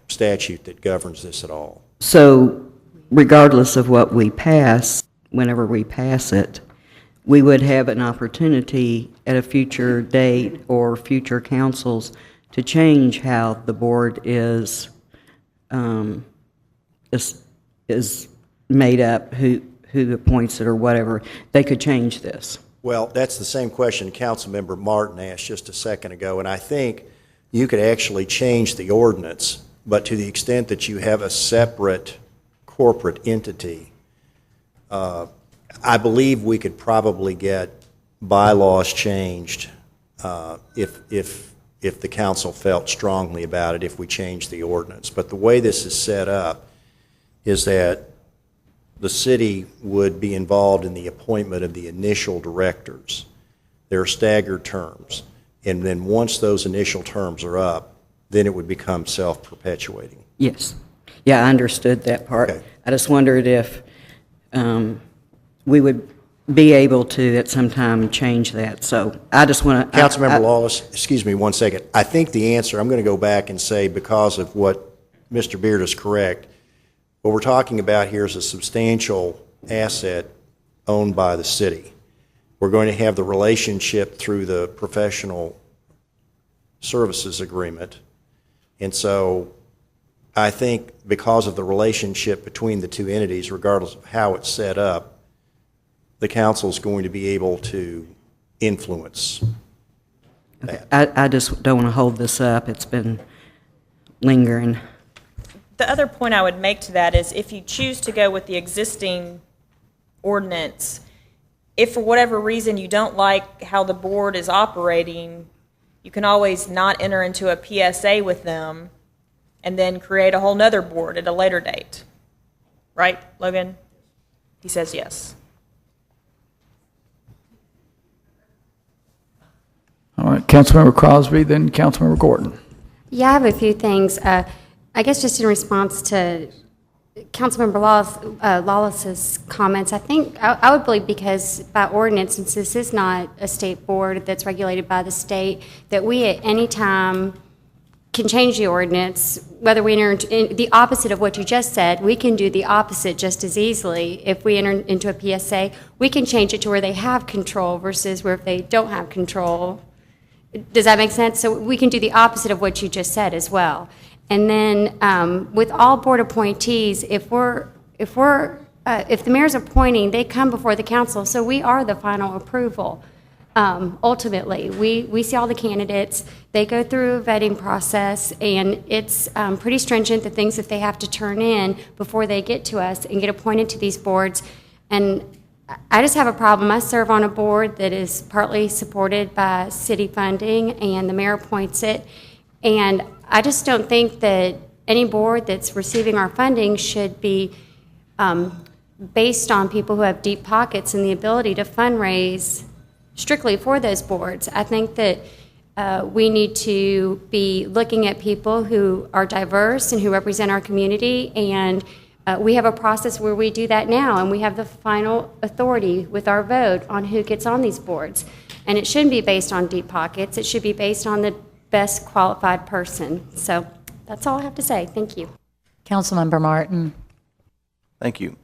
statute that governs this at all. so regardless of what we pass, whenever we pass it, we would have an opportunity at a future date or future councils to change how the board is made up, who appoints it or whatever. They could change this. Well, that's the same question Councilmember Martin asked just a second ago, and I think you could actually change the ordinance, but to the extent that you have a separate corporate entity, I believe we could probably get bylaws changed if the council felt strongly about it, if we changed the ordinance. But the way this is set up is that the city would be involved in the appointment of the initial directors. There are staggered terms. And then once those initial terms are up, then it would become self-perpetuating. Yes. Yeah, I understood that part. Okay. I just wondered if we would be able to at some time change that. So I just want to... Councilmember Lawless, excuse me one second. I think the answer, I'm going to go back and say, because of what Mr. Beard is correct, what we're talking about here is a substantial asset owned by the city. We're going to have the relationship through the professional services agreement. And so I think because of the relationship between the two entities, regardless of how it's set up, the council is going to be able to influence that. I just don't want to hold this up. It's been lingering. The other point I would make to that is if you choose to go with the existing ordinance, if for whatever reason you don't like how the board is operating, you can always not enter into a PSA with them and then create a whole nother board at a later date. Right, Logan? He says yes. All right, Councilmember Crosby, then Councilmember Gordon. Yeah, I have a few things. I guess just in response to Councilmember Lawless's comments, I think I would believe because by ordinance, since this is not a state board that's regulated by the state, that we at any time can change the ordinance, whether we enter into the opposite of what you just said, we can do the opposite just as easily. If we enter into a PSA, we can change it to where they have control versus where if they don't have control. Does that make sense? So we can do the opposite of what you just said as well. And then with all board appointees, if the mayor's appointing, they come before the council, so we are the final approval. Ultimately, we see all the candidates. They go through a vetting process, and it's pretty stringent, the things that they have to turn in before they get to us and get appointed to these boards. And I just have a problem. I serve on a board that is partly supported by city funding, and the mayor appoints it. And I just don't think that any board that's receiving our funding should be based on people who have deep pockets and the ability to fundraise strictly for those boards. I think that we need to be looking at people who are diverse and who represent our community, and we have a process where we do that now, and we have the final authority with our vote on who gets on these boards. And it shouldn't be based on deep pockets. It should be based on the best qualified person. So that's all I have to say. Thank you. Councilmember Martin. Thank you.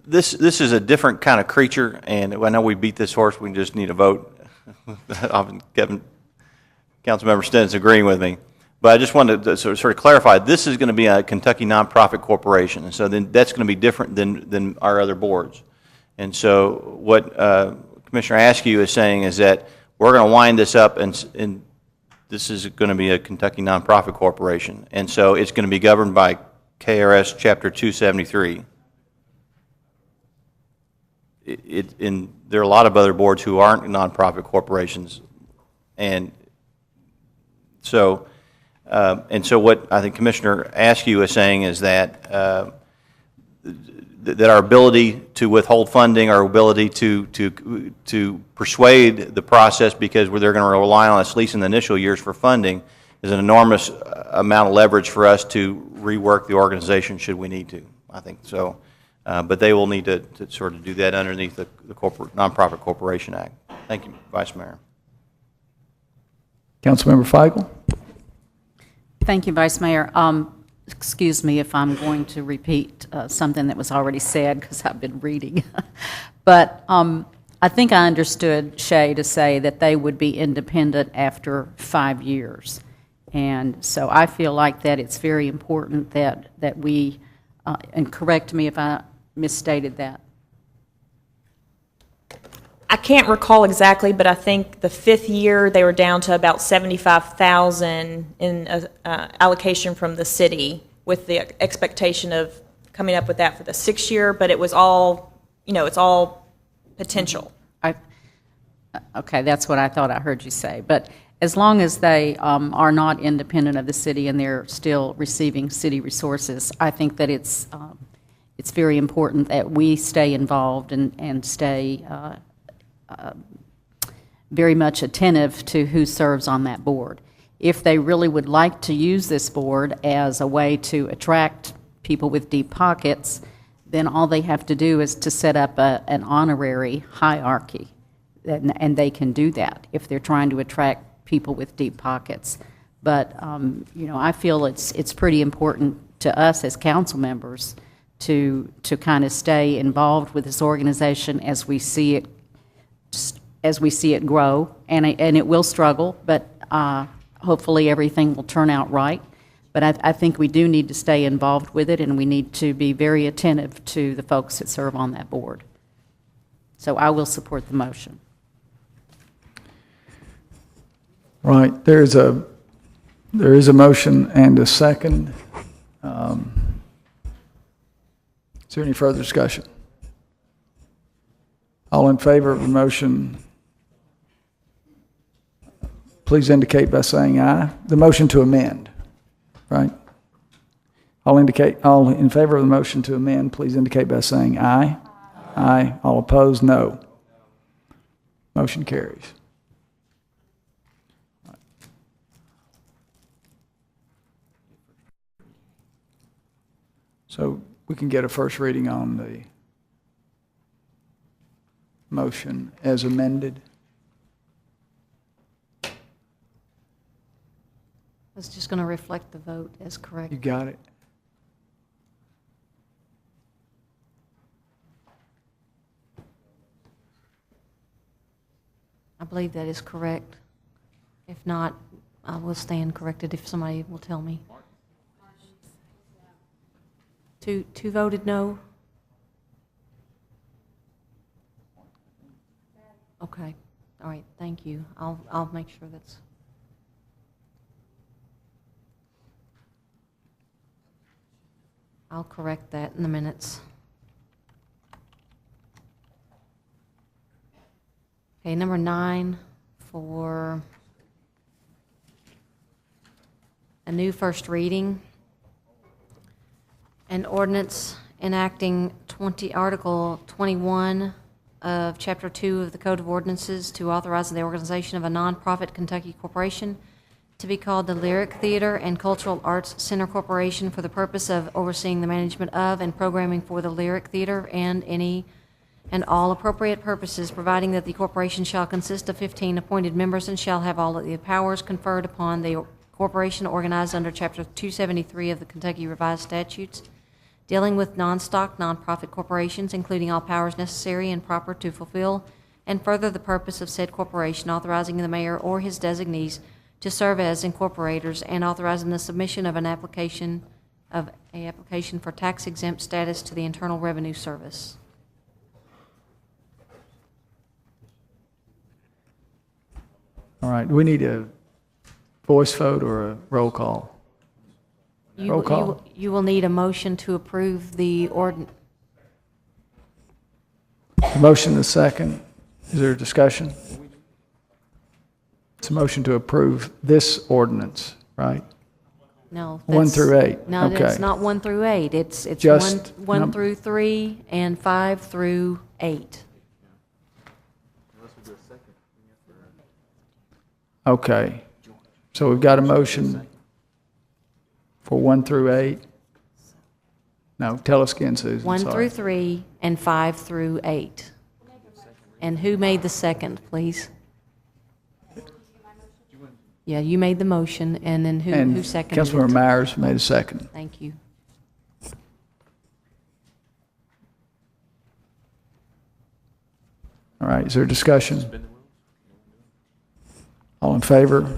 This is a different kind of creature, and I know we beat this horse. We just need a vote. Kevin, Councilmember Stinn's agreeing with me. But I just wanted to sort of clarify, this is going to be a Kentucky nonprofit corporation, and so then that's going to be different than our other boards. And so what Commissioner Askew is saying is that we're going to wind this up, and this is going to be a Kentucky nonprofit corporation. And so it's going to be governed by KRS Chapter 273. And there are a lot of other boards who aren't nonprofit corporations. And so what I think Commissioner Askew is saying is that that our ability to withhold funding, our ability to persuade the process, because they're going to rely on us, at least in the initial years, for funding, is an enormous amount of leverage for us to rework the organization should we need to, I think so. But they will need to sort of do that underneath the Nonprofit Corporation Act. Thank you, Vice Mayor. Councilmember Feigl? Thank you, Vice Mayor. Excuse me if I'm going to repeat something that was already said, because I've been reading. But I think I understood Shay to say that they would be independent after 5 years. And so I feel like that it's very important that we, and correct me if I misstated that. I can't recall exactly, but I think the 5th year they were down to about $75,000 in allocation from the city, with the expectation of coming up with that for the 6th year. But it was all, it's all potential. Okay, that's what I thought I heard you say. But as long as they are not independent of the city and they're still receiving city resources, I think that it's very important that we stay involved and stay very much attentive to who serves on that board. If they really would like to use this board as a way to attract people with deep pockets, then all they have to do is to set up an honorary hierarchy, and they can do that if they're trying to attract people with deep pockets. But I feel it's pretty important to us as council members to kind of stay involved with this organization as we see it grow, and it will struggle, but hopefully everything will turn out right. But I think we do need to stay involved with it, and we need to be very attentive to the folks that serve on that board. So I will support the motion. Right, there is a motion and a second. Is there any further discussion? All in favor of the motion, please indicate by saying aye. The motion to amend, right? All in favor of the motion to amend, please indicate by saying aye. Aye. All opposed, no. Motion carries. So we can get a first reading on the motion as amended. I was just going to reflect the vote as correct. You got it. I believe that is correct. If not, I will stand corrected if somebody will tell me. Two voted no? Okay. All right. Thank you. I'll make sure that's... I'll correct that in the minutes. Okay, number 9 for a new first reading. An ordinance enacting Article 21 of Chapter 2 of the Code of Ordinances to authorize the organization of a nonprofit Kentucky corporation to be called the Lyric Theater and Cultural Arts Center Corporation for the purpose of overseeing the management of and programming for the Lyric Theater and any and all appropriate purposes, providing that the corporation shall consist of 15 appointed members and shall have all of the powers conferred upon the corporation organized under Chapter 273 of the Kentucky Revised Statutes, dealing with non-stock, nonprofit corporations, including all powers necessary and proper to fulfill and further the purpose of said corporation, authorizing the mayor or his designees to serve as incorporators, and authorizing the submission of an application for tax-exempt status to the Internal Revenue Service. All right, do we need a voice vote or a roll call? Roll call. You will need a motion to approve the ordinance. Motion is second. Is there a discussion? It's a motion to approve this ordinance, right? No. 1 that's- through 8. No, Okay. it's not 1 through 8. It's Just 1 through 3 and 5 through 8. Okay. So we've got a motion for 1 through 8. No, tell us again, Susan. 1 sorry. through 3 and 5 through 8. And who made the second, please? Yeah, you made the motion, and then who And seconded Councilmember it? Myers made a second. Thank you. All right, is there discussion? All in favor?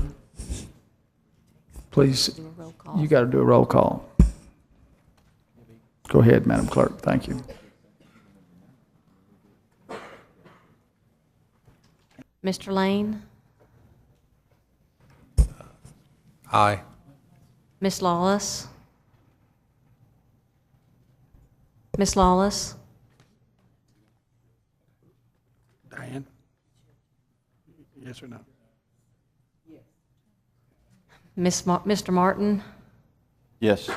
Please, Do a roll call. you got to do a roll call. Go ahead, Madam Clerk, thank you. Mr. Lane? Aye. Miss Lawless? Miss Lawless? Diane? Yes or no? Mr. Martin? Yes.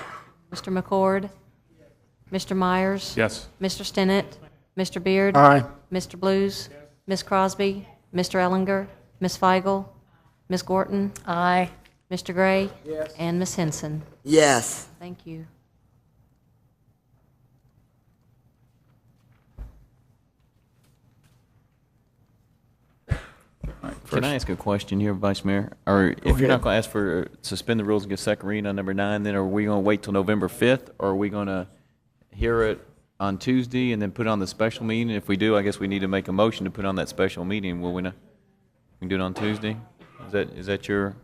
Mr. McCord? Mr. Myers? Yes. Mr. Stinnett? Mr. Beard? Aye. Mr. Blues? Miss Crosby? Mr. Ellinger? Miss Feigl? Miss Gorton? Aye. Mr. Gray? Yes. And Miss Henson? Yes. Thank you. Can I ask a question here, Vice Mayor? Or if you're not going to ask for suspend the rules and give second reading on number 9, then are we going to wait till November 5th, or are we going to hear it on Tuesday and then put it on the special meeting? If we do, I guess we need to make a motion to put on that special meeting. Will we not? We can do it on Tuesday? Is that your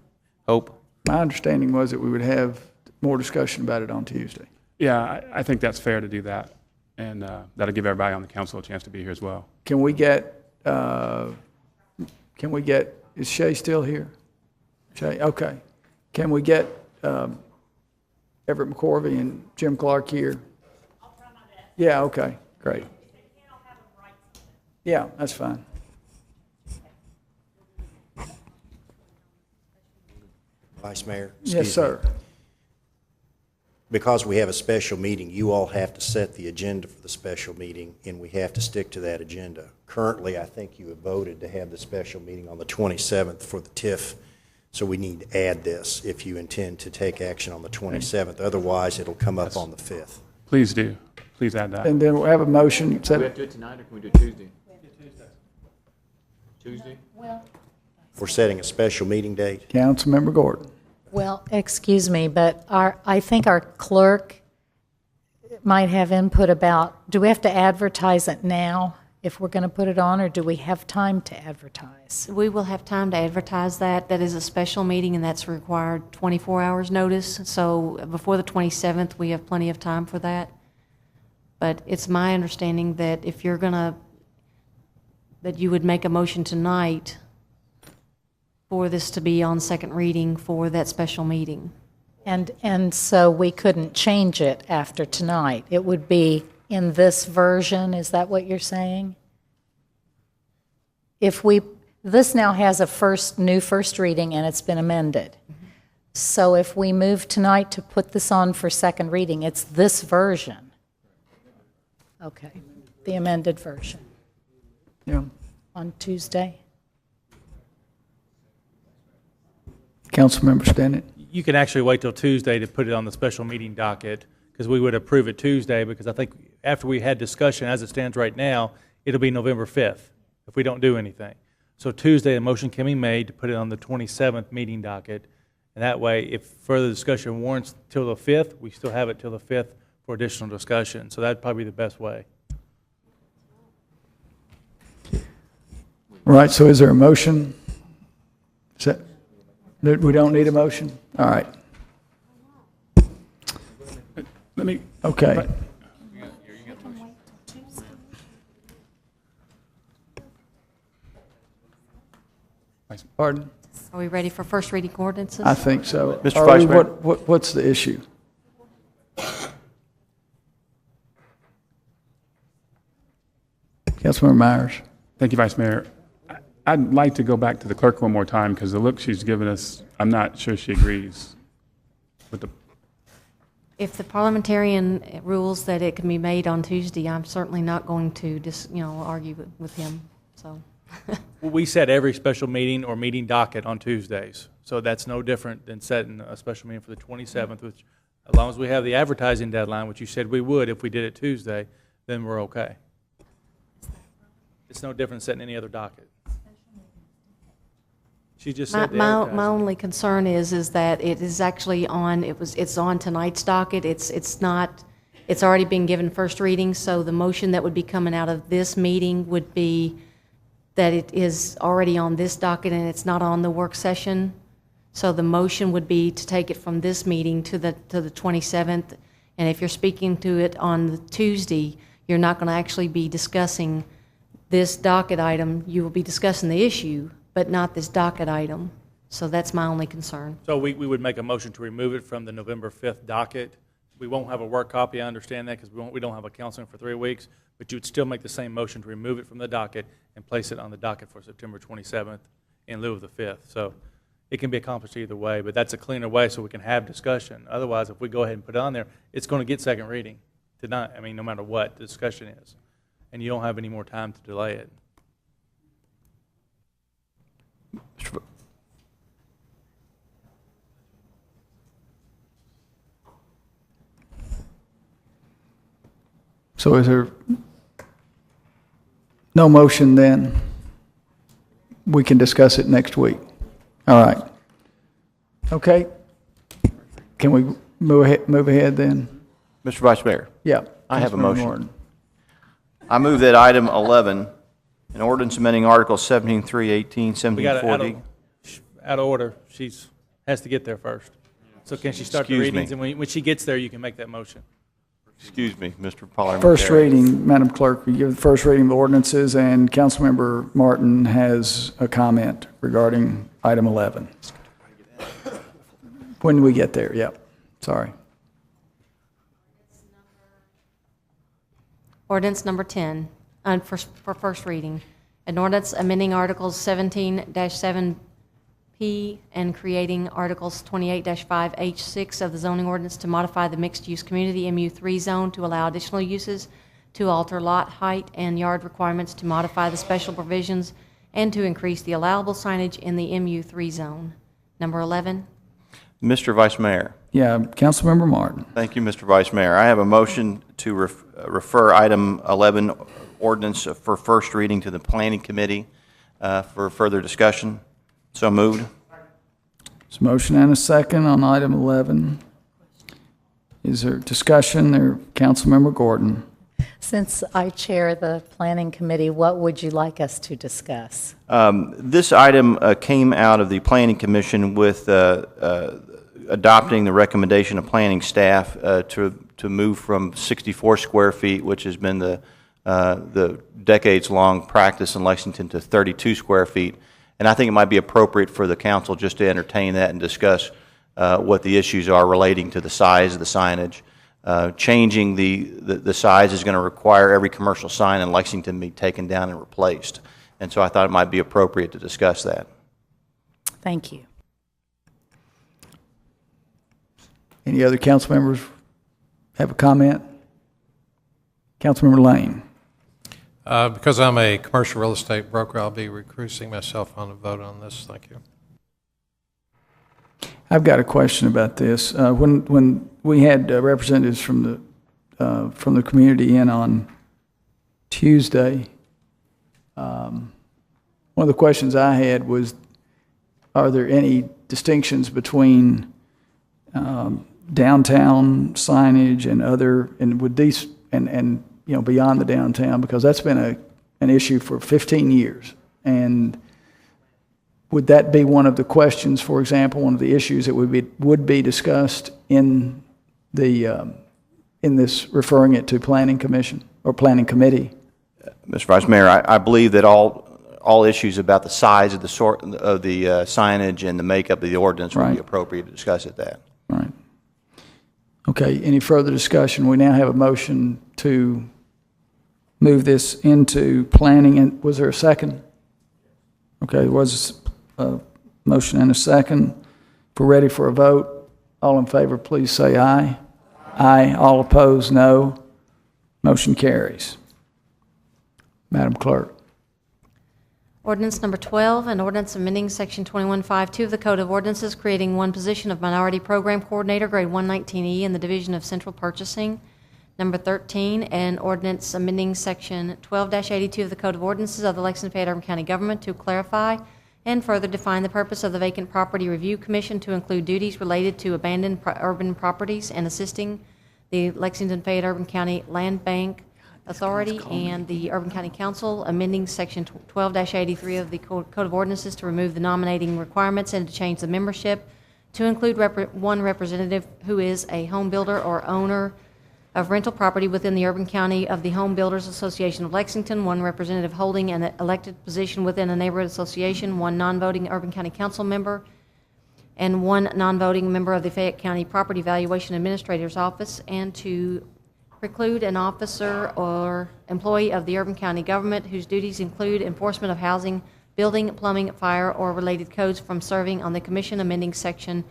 hope? My understanding was that we would have more discussion about it on Tuesday. Yeah, I think that's fair to do that, and that'll give everybody on the council a chance to be here as well. Can we get, is Shay still here? Shay, okay. Can we get Everett McCorvey and Jim Clark here? I'll try my best. Yeah, okay, great. Yeah, that's fine. Vice Mayor? Yes, excuse me. sir. Because we have a special meeting, you all have to set the agenda for the special meeting, and we have to stick to that agenda. Currently, I think you have voted to have the special meeting on the 27th for the TIF, so we need to add this if you intend to take action on the 27th. Otherwise, it'll come up on the 5th. Please do. Please add that. And then we'll have a motion. Do we have to do it tonight, or can we do it Tuesday? Tuesday? We're setting a special meeting date. Councilmember Gordon. Well, excuse me, but I think our clerk might have input about, do we have to advertise it now if we're going to put it on, or do we have time to advertise? We will have time to advertise that. That is a special meeting, and that's required 24 hours notice. So before the 27th, we have plenty of time for that. But it's my understanding that if you're going to, that you would make a motion tonight for this to be on second reading for that special meeting. And so we couldn't change it after tonight. It would be in this version, is that what you're saying? This now has a new first reading and it's been amended. So if we move tonight to put this on for second reading, it's this version. Okay, the amended version Yeah. on Tuesday. Councilmember Stinnett. You can actually wait till Tuesday to put it on the special meeting docket, because we would approve it Tuesday, because I think after we had discussion, as it stands right now, it'll be November 5th if we don't do anything. So Tuesday, a motion can be made to put it on the 27th meeting docket, and that way, if further discussion warrants till the 5th, we still have it till the 5th for additional discussion. So that'd probably be the best way. All right, so is there a motion? We don't need a motion? All right. Let me. Okay. Pardon? Are we ready for first reading ordinances? I think so. Mr. Are Vice we- Mayor. What's the issue? Councilmember Myers. Thank you, Vice Mayor. I'd like to go back to the clerk one more time because the look she's given us, I'm not sure she agrees with the. If the parliamentarian rules that it can be made on Tuesday, I'm certainly not going to argue with him, so. We set every special meeting or meeting docket on Tuesdays, so that's no different than setting a special meeting for the 27th, which, as long as we have the advertising deadline, which you said we would if we did it Tuesday, then we're okay. It's no different than setting any other docket. She just said the My advertising. only concern is that it is actually on, it's on tonight's docket. It's not, it's already been given first reading, so the motion that would be coming out of this meeting would be that it is already on this docket and it's not on the work session. So the motion would be to take it from this meeting to the 27th. And if you're speaking to it on the Tuesday, you're not going to actually be discussing this docket item. You will be discussing the issue, but not this docket item. So that's my only concern. So we would make a motion to remove it from the November 5th docket. We won't have a work copy, I understand that, because we don't have a council for 3 weeks, but you would still make the same motion to remove it from the docket and place it on the docket for September 27th in lieu of the 5th. So it can be accomplished either way, but that's a cleaner way so we can have discussion. Otherwise, if we go ahead and put it on there, it's going to get second reading tonight, no matter what the discussion is. And you don't have any more time to delay it. So is there no motion then? We can discuss it next week. All right. Okay. Can we move ahead then? Mr. Vice Mayor. Yeah. I have a Councilmember motion. Martin. I move that item 11, an ordinance amending Article 17.3.18, We got to, 1740. out of order, has to get there first. So can she start the Excuse me. readings? And when she gets there, you can make that motion. Excuse me, Mr. Parliamentary. First reading, Madam Clerk, we give the first reading of ordinances, and Councilmember Martin has a comment regarding item 11. When do we get there? Yep, sorry. Ordinance number 10, for first reading. An ordinance amending Articles 17-7P and creating Articles 28-5H6 of the zoning ordinance to modify the mixed-use community MU3 zone to allow additional uses, to alter lot height and yard requirements, to modify the special provisions, and to increase the allowable signage in the MU3 zone. Number 11. Mr. Vice Mayor. Yeah, Councilmember Martin. Thank you, Mr. Vice Mayor. I have a motion to refer item 11 ordinance for first reading to the Planning Committee for further discussion. So moved. There's a motion and a second on item 11. Is there discussion there? Councilmember Gordon. Since I chair the planning committee, what would you like us to discuss? This item came out of the Planning Commission with adopting the recommendation of planning staff to move from 64 square feet, which has been the decades-long practice in Lexington, to 32 square feet. And I think it might be appropriate for the council just to entertain that and discuss what the issues are relating to the size of the signage. Changing the size is going to require every commercial sign in Lexington be taken down and replaced. And so I thought it might be appropriate to discuss that. Thank you. Any other council members have a comment? Councilmember Lane. Because I'm a commercial real estate broker, I'll be recusing myself on the vote on this. Thank you. I've got a question about this. When we had representatives from the community in on Tuesday, one of the questions I had was, are there any distinctions between downtown signage and other, and would these, and beyond the downtown, because that's been an issue for 15 years, and would that be one of the questions, for example, one of the issues that would be discussed in this referring it to Planning Commission or Planning Committee? Mr. Vice Mayor, I believe that all all issues about the size of the signage and the makeup of the ordinance would Right. be appropriate to discuss at that. Right. Okay, any further discussion? We now have a motion to move this into planning, and was there a second? Okay, there was a motion and a second. If we're ready for a vote, all in favor, please say aye. Aye. All opposed, no. Motion carries. Madam Clerk. Ordinance number 12, an ordinance amending Section 2152 of the Code of Ordinances, creating one position of Minority Program Coordinator, grade 119E, in the Division of Central Purchasing. Number 13, an ordinance amending Section 12-82 of the Code of Ordinances of the Lexington-Fayette-Urban County Government to clarify and further define the purpose of the Vacant Property Review Commission to include duties related to abandoned urban properties and assisting the Lexington-Fayette-Urban County Land Bank Authority and the Urban County Council, amending Section 12-83 of the Code of Ordinances to remove the nominating requirements and to change the membership to include one representative who is a home builder or owner of rental property within the Urban County of the Home Builders Association of Lexington, one representative holding an elected position within a neighborhood association, one non-voting Urban County Council member, and one non-voting member of the Fayette County Property Valuation Administrator's Office, and to preclude an officer or employee of the Urban County government whose duties include enforcement of housing, building, plumbing, fire, or related codes from serving on the commission, amending Section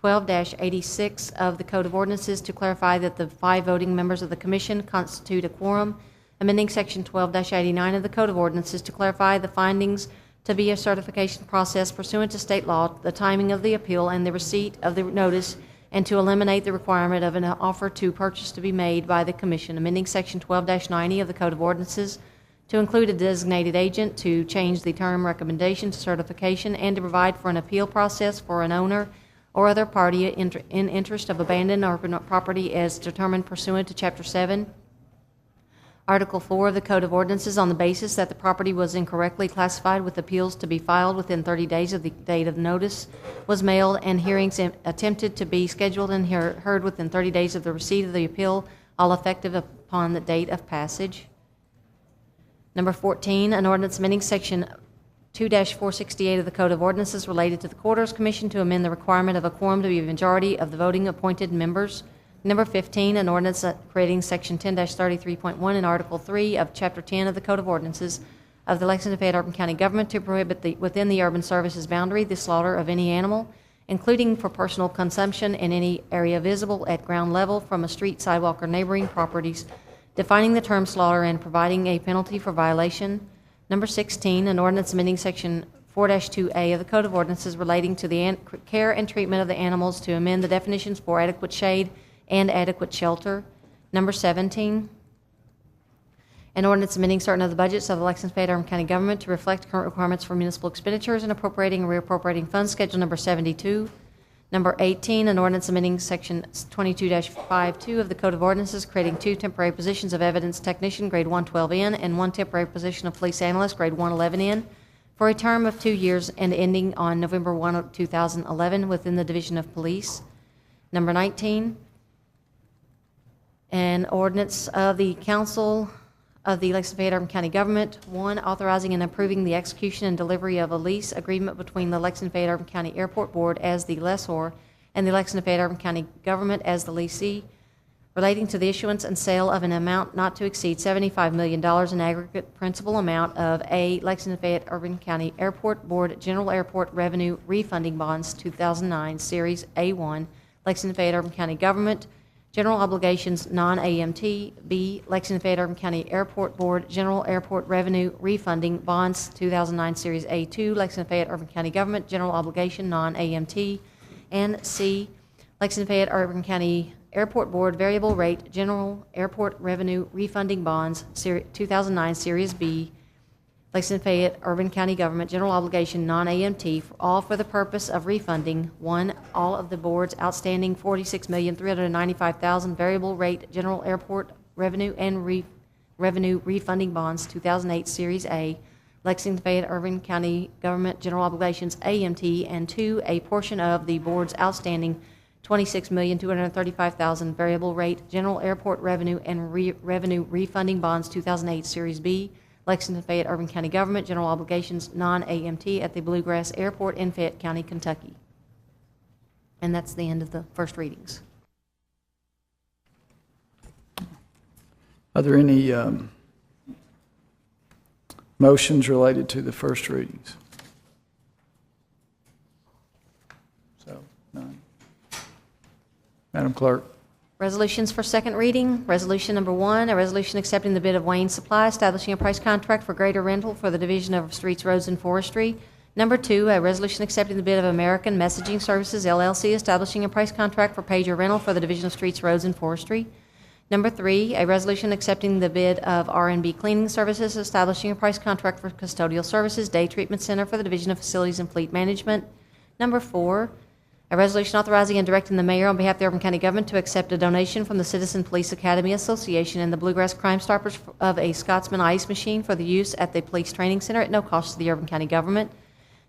12-86 of the Code of Ordinances to clarify that the 5 voting members of the commission constitute a quorum, amending Section 12-89 of the Code of Ordinances to clarify the findings to be a certification process pursuant to state law, the timing of the appeal, and the receipt of the notice, and to eliminate the requirement of an offer to purchase to be made by the commission, amending Section 12-90 of the Code of Ordinances to include a designated agent, to change the term recommendation to certification, and to provide for an appeal process for an owner or other party in interest of abandoned urban property as determined pursuant to Chapter 7, Article 4 of the Code of Ordinances, on the basis that the property was incorrectly classified, with appeals to be filed within 30 days of the date of notice was mailed, and hearings attempted to be scheduled and heard within 30 days of the receipt of the appeal, all effective upon the date of passage. Number 14, an ordinance amending Section 2-468 of the Code of Ordinances related to the Quarters Commission to amend the requirement of a quorum to be a majority of the voting appointed members. Number 15, an ordinance creating Section 10-33.1 in Article 3 of Chapter 10 of the Code of Ordinances of the Lexington-Fayette-Urban County Government to prohibit within the urban services boundary the slaughter of any animal, including for personal consumption in any area visible at ground level from a street, sidewalk, or neighboring properties, defining the term slaughter and providing a penalty for violation. Number 16, an ordinance amending Section 4-2A of the Code of Ordinances relating to the care and treatment of the animals to amend the definitions for adequate shade and adequate shelter. Number 17, an ordinance amending certain of the budgets of the Lexington-Fayette-Urban County Government to reflect current requirements for municipal expenditures and appropriating and reappropriating funds, Schedule Number 72. Number 18, an ordinance amending Section 22-52 of the Code of Ordinances, creating 2 temporary positions of evidence technician, grade 112N, and 1 temporary position of police analyst, grade 111N, for a term of 2 years and ending on November 1, 2011, within the Division of Police. Number 19, an ordinance of the Council of the Lexington-Fayette-Urban County Government, 1, authorizing and approving the execution and delivery of a lease agreement between the Lexington-Fayette-Urban County Airport Board as the lessor and the Lexington-Fayette-Urban County Government as the lessee, relating to the issuance and sale of an amount not to exceed $75 million in aggregate principal amount of A, Lexington-Fayette-Urban County Airport Board General Airport Revenue Refunding Bonds 2009, Series A1, Lexington-Fayette-Urban County Government, General Obligations Non-AMT. B, Lexington-Fayette-Urban County Airport Board General Airport Revenue Refunding Bonds 2009 Series A2, Lexington-Fayette-Urban County Government General Obligation Non-AMT. And C, Lexington-Fayette-Urban County Airport Board Variable Rate General Airport Revenue Refunding Bonds 2009 Series B, Lexington-Fayette-Urban County Government General Obligation Non-AMT, all for the purpose of refunding, 1, all of the board's outstanding $46,395,000 variable rate general airport revenue and revenue refunding bonds 2008 Series A, Lexington-Fayette-Urban County Government General Obligations AMT, and 2, a portion of the board's outstanding $26,235,000 variable rate general airport revenue and revenue refunding bonds 2008 Series B, Lexington Fayette Urban County Government, General Obligations, non-AMT at the Bluegrass Airport in Fayette County, Kentucky. And that's the end of the first readings. Are there any motions related to the first readings? So, none. Madam Clerk. Resolutions for second reading. Resolution number 1, a resolution accepting the bid of Wayne Supply, establishing a price contract for greater rental for the Division of Streets, Roads, and Forestry. Number 2, a resolution accepting the bid of American Messaging Services, LLC, establishing a price contract for pager rental for the Division of Streets, Roads, and Forestry. Number 3, a resolution accepting the bid of R&B Cleaning Services, establishing a price contract for custodial services, day treatment center for the Division of Facilities and Fleet Management. Number 4, a resolution authorizing and directing the mayor on behalf of the Urban County Government to accept a donation from the Citizen Police Academy Association and the Bluegrass Crime Stoppers of a Scotsman ice machine for the use at the Police Training Center at no cost to the Urban County Government.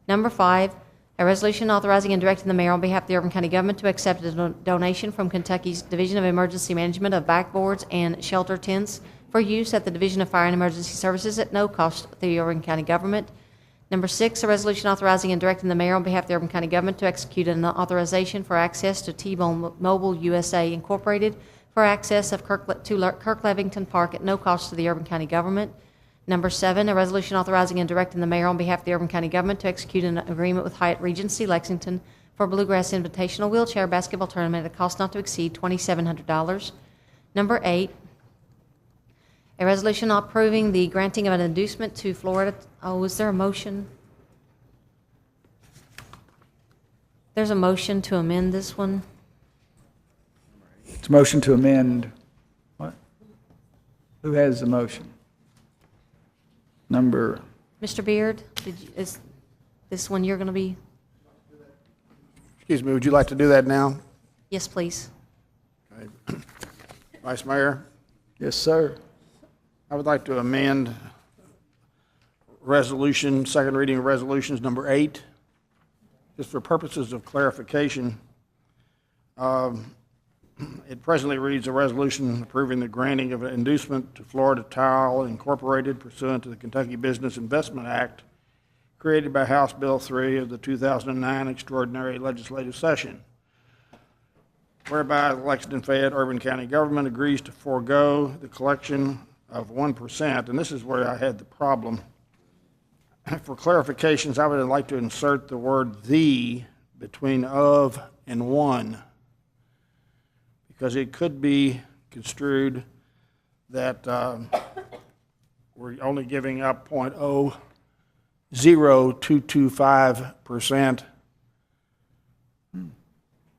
Number 5, a resolution authorizing and directing the mayor on behalf of the Urban County Government to accept a donation from Kentucky's Division of Emergency Management of backboards and shelter tents for use at the Division of Fire and Emergency Services at no cost to the Urban County Government. Number 6, a resolution authorizing and directing the mayor on behalf of the Urban County Government to execute an authorization for access to T-Mobile USA Incorporated for access of Kirk Levington Park at no cost to the Urban County Government. Number 7, a resolution authorizing and directing the mayor on behalf of the Urban County Government to execute an agreement with Hyatt Regency Lexington for Bluegrass Invitational Wheelchair Basketball Tournament at a cost not to exceed $2,700. Number 8, a resolution approving the granting of an inducement to Florida. Oh, is there a motion? There's a motion to amend this one. It's a motion to amend. What? Who has the motion? Number. Mr. Beard, is this one you're going to be? Excuse me, would you like to do that now? Yes, please. Okay. Vice Mayor? Yes, sir. I would like to amend resolution, second reading of resolutions number 8, just for purposes of clarification. It presently reads a resolution approving the granting of an inducement to Florida Tile Incorporated pursuant to the Kentucky Business Investment Act created by House Bill 3 of the 2009 Extraordinary Legislative Session, whereby the Lexington Fayette Urban County Government agrees to forego the collection of 1%, and this is where I had the problem. For clarifications, I would like to insert the word "the" between "of" and "one," because it could be construed that we're only giving up 0.00225%.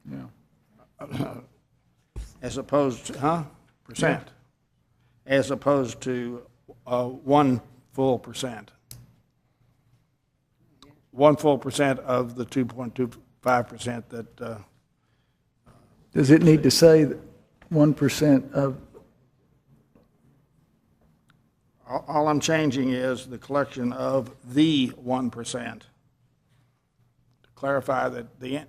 Yeah. As opposed to, percent. Yeah. As opposed to 1 full percent. 1 full percent of the 2.25% that. Does it need to say that 1% of? All I'm changing is the collection of the 1%. To clarify that the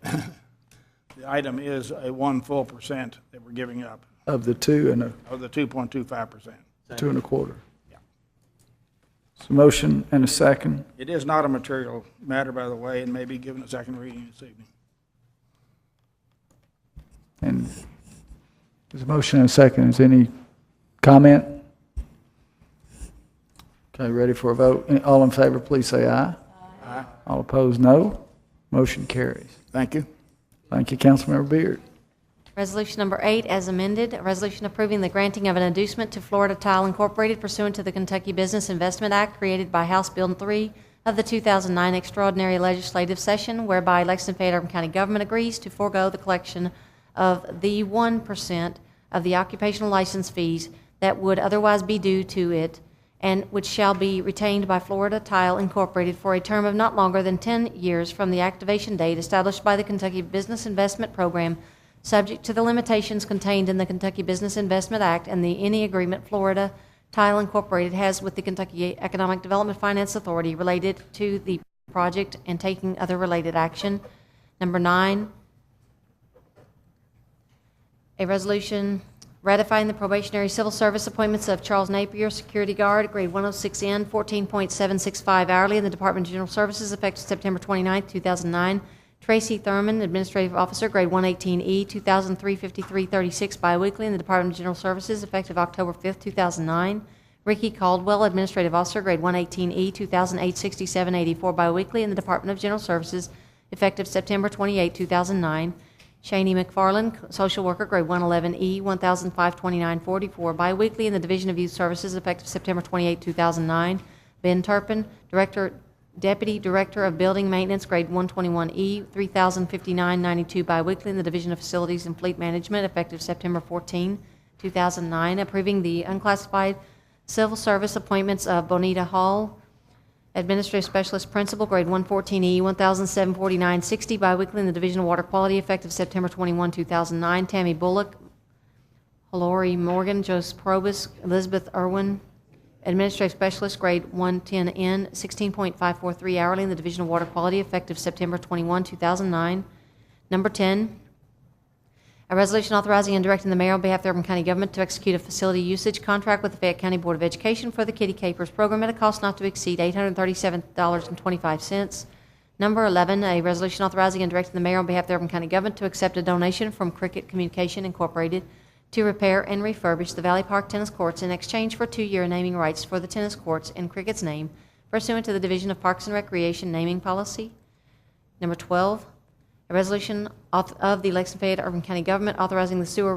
item is a 1 full percent that we're giving up. Of the 2 and a. Of the 2.25%. 2 1/4. Yeah. So motion and a second. It is not a material matter, by the way, and may be given a second reading this evening. And there's a motion and a second. Is any comment? Okay, ready for a vote? All in favor, please say aye. Aye. All opposed, no. Motion carries. Thank you. Thank you, Councilmember Beard. Resolution number 8, as amended, a resolution approving the granting of an inducement to Florida Tile Incorporated pursuant to the Kentucky Business Investment Act created by House Bill 3 of the 2009 Extraordinary Legislative Session, whereby Lexington Fayette Urban County Government agrees to forego the collection of the 1% of the occupational license fees that would otherwise be due to it, and which shall be retained by Florida Tile Incorporated for a term of not longer than 10 years from the activation date established by the Kentucky Business Investment Program, subject to the limitations contained in the Kentucky Business Investment Act and any agreement Florida Tile Incorporated has with the Kentucky Economic Development Finance Authority related to the project and taking other related action. Number 9, a resolution Ratifying the probationary civil service appointments of Charles Napier, security guard, grade 106N, 14.765 hourly in the Department of General Services, effective September 29, 2009. Tracy Thurman, administrative officer, grade 118E, 2,353.36 biweekly in the Department of General Services, effective October 5, 2009. Ricky Caldwell, administrative officer, grade 118E, 2,867.84 biweekly in the Department of General Services, effective September 28, 2009. Shani McFarland, social worker, grade 111E, 1,529.44 biweekly in the Division of Youth Services, effective September 28, 2009. Ben Turpin, Deputy Director of Building Maintenance, grade 121E, 3,059.92 biweekly in the Division of Facilities and Fleet Management, effective September 14, 2009. Approving the unclassified civil service appointments of Bonita Hall, Administrative Specialist Principal, grade 114E, 1,749.60 biweekly in the Division of Water Quality, effective September 21, 2009. Tammy Bullock, Hilary Morgan, Joseph Probus, Elizabeth Irwin, Administrative Specialist, grade 110N, 16.543 hourly in the Division of Water Quality, effective September 21, 2009. Number 10, a resolution authorizing and directing the mayor on behalf of the Urban County Government to execute a facility usage contract with the Fayette County Board of Education for the Kitty Capers program at a cost not to exceed $837.25. Number 11, a resolution authorizing and directing the mayor on behalf of the Urban County Government to accept a donation from Cricket Communication Incorporated to repair and refurbish the Valley Park Tennis Courts in exchange for 2-year naming rights for the tennis courts in Cricket's name pursuant to the Division of Parks and Recreation naming policy. Number 12, a resolution of the Lexington Fayette Urban County Government authorizing the sewer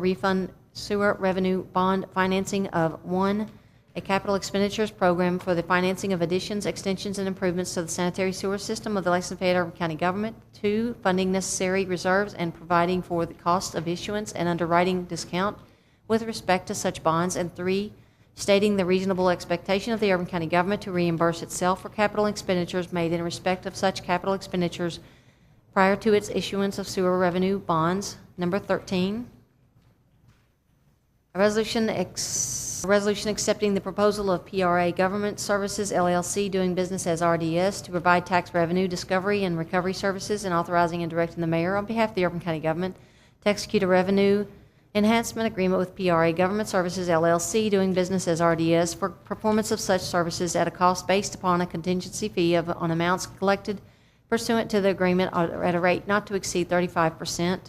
revenue bond financing of 1, a capital expenditures program for the financing of additions, extensions, and improvements to the sanitary sewer system of the Lexington Fayette Urban County Government. 2, funding necessary reserves and providing for the cost of issuance and underwriting discount with respect to such bonds. And 3, stating the reasonable expectation of the Urban County Government to reimburse itself for capital expenditures made in respect of such capital expenditures prior to its issuance of sewer revenue bonds. Number 13, a resolution accepting the proposal of PRA Government Services, LLC, doing business as RDS, to provide tax revenue, discovery, and recovery services, and authorizing and directing the mayor on behalf of the Urban County Government to execute a revenue enhancement agreement with PRA Government Services, LLC, doing business as RDS, for performance of such services at a cost based upon a contingency fee on amounts collected pursuant to the agreement at a rate not to exceed 35%.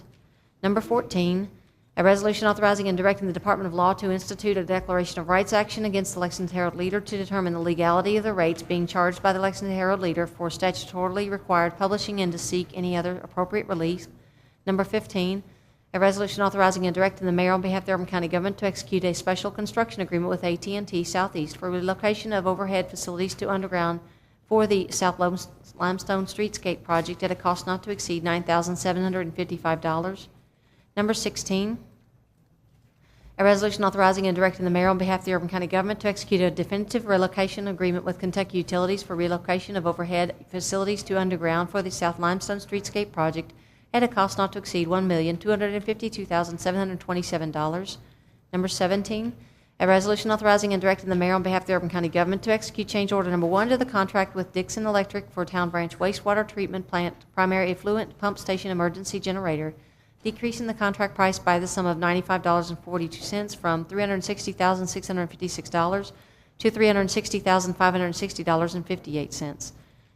Number 14, a resolution authorizing and directing the Department of Law to institute a declaration of rights action against the Lexington Herald Leader to determine the legality of the rates being charged by the Lexington Herald Leader for statutorily required publishing and to seek any other appropriate relief. Number 15, a resolution authorizing and directing the mayor on behalf of the Urban County Government to execute a special construction agreement with AT&T Southeast for relocation of overhead facilities to underground for the South Limestone Streetscape project at a cost not to exceed $9,755. Number 16, a resolution authorizing and directing the mayor on behalf of the Urban County Government to execute a definitive relocation agreement with Kentucky Utilities for relocation of overhead facilities to underground for the South Limestone Streetscape project at a cost not to exceed $1,252,727. Number 17, a resolution authorizing and directing the mayor on behalf of the Urban County Government to execute change order number 1 to the contract with Dixon Electric for Town Branch Wastewater Treatment Plant Primary Effluent Pump Station Emergency Generator, decreasing the contract price by the sum of $95.42 from $360,656 to $360,560.58.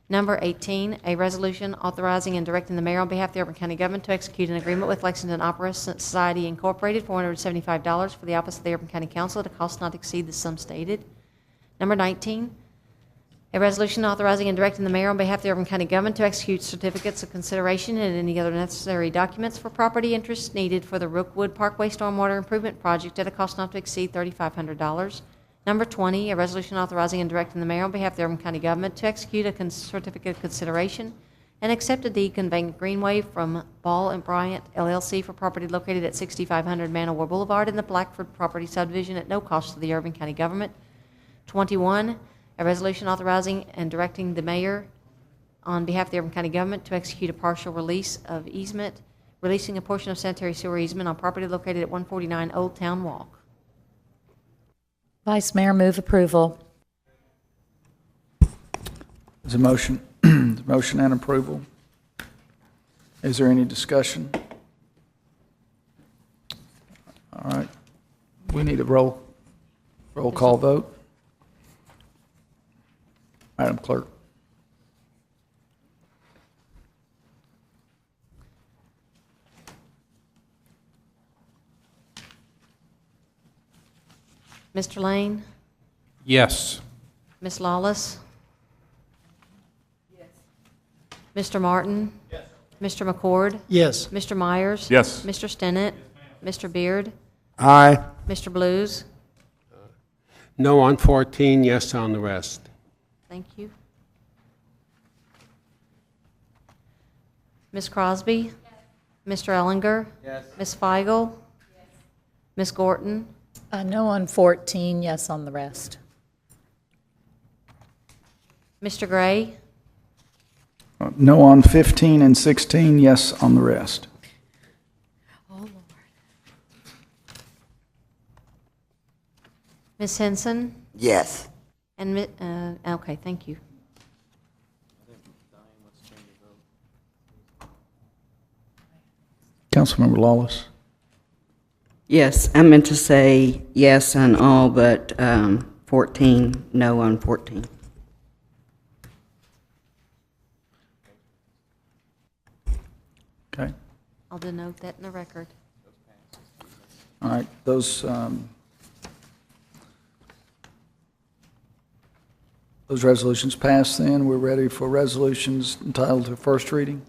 Number 18, a resolution authorizing and directing the mayor on behalf of the Urban County Government to execute an agreement with Lexington Opera Society Incorporated, $475 for the office of the Urban County Council at a cost not to exceed the sum stated. Number 19, a resolution authorizing and directing the mayor on behalf of the Urban County Government to execute certificates of consideration and any other necessary documents for property interests needed for the Rookwood Parkway Stormwater Improvement Project at a cost not to exceed $3,500. Number 20, a resolution authorizing and directing the mayor on behalf of the Urban County Government to execute a certificate of consideration and accept a deed conveying Greenway from Ball and Bryant, LLC, for property located at 6500 Manowar Boulevard in the Blackford property subdivision at no cost to the Urban County Government. 21, a resolution authorizing and directing the mayor on behalf of the Urban County Government to execute a partial release of easement, releasing a portion of sanitary sewer easement on property located at 149 Old Town Walk. Vice Mayor, move approval. There's a motion, motion and approval. Is there any discussion? All right. We need a roll call vote. Madam Clerk. Mr. Lane? Yes. Ms. Lawless? Mr. Martin? Mr. McCord? Yes. Mr. Myers? Yes. Mr. Stinnett? Mr. Beard? Aye. Mr. Blues? No on 14, yes on the rest. Thank you. Ms. Crosby? Mr. Ellinger? Yes. Ms. Feigl? Ms. Gorton? No on 14, yes on the rest. Mr. Gray? No on 15 and 16, yes on the rest. Oh, Lord. Ms. Henson? Yes. And, okay, thank you. Councilmember Lawless. Yes, I meant to say yes on all but 14, no on 14. Okay. I'll denote that in the record. All right, those resolutions passed then. We're ready for resolutions entitled to first reading.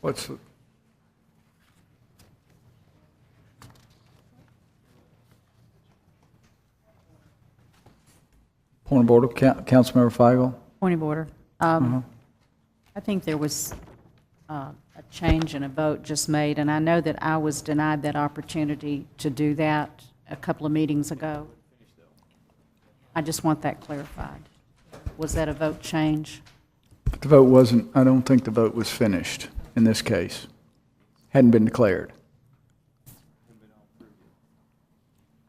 What's the... Point of order, Councilmember Feigl. Point of order. I think there was a change in a vote just made, and I know that I was denied that opportunity to do that a couple of meetings ago. I just want that clarified. Was that a vote change? The vote wasn't, I don't think the vote was finished in this case. Hadn't been declared.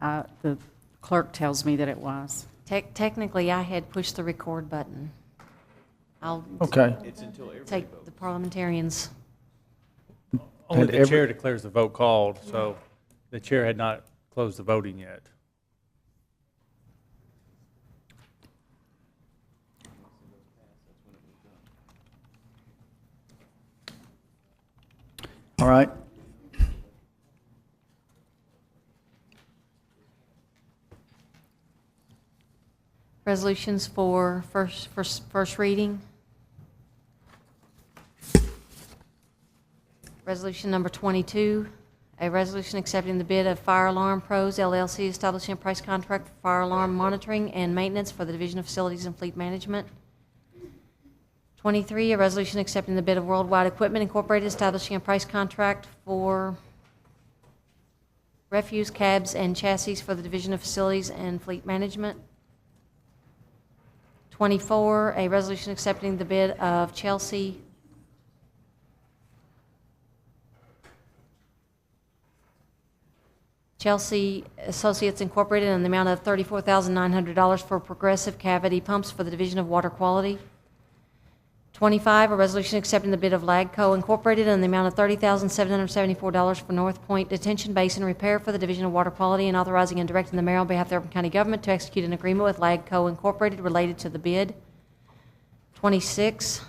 The clerk tells me that it was. Technically, I had pushed the record button. I'll Okay. take the parliamentarians. Only the chair declares the vote called, so the chair had not closed the voting yet. All right. Resolutions for first reading. Resolution number 22, a resolution accepting the bid of Fire Alarm Pros LLC, establishing a price contract for fire alarm monitoring and maintenance for the Division of Facilities and Fleet Management. 23, a resolution accepting the bid of Worldwide Equipment Incorporated, establishing a price contract for refuse cabs and chassis for the Division of Facilities and Fleet Management. 24, a resolution accepting the bid of Chelsea Associates Incorporated in the amount of $34,900 for progressive cavity pumps for the Division of Water Quality. 25, a resolution accepting the bid of Lagco Incorporated in the amount of $30,774 for North Point Detention Basin repair for the Division of Water Quality, and authorizing and directing the mayor on behalf of the Urban County Government to execute an agreement with Lagco Incorporated related to the bid. 26,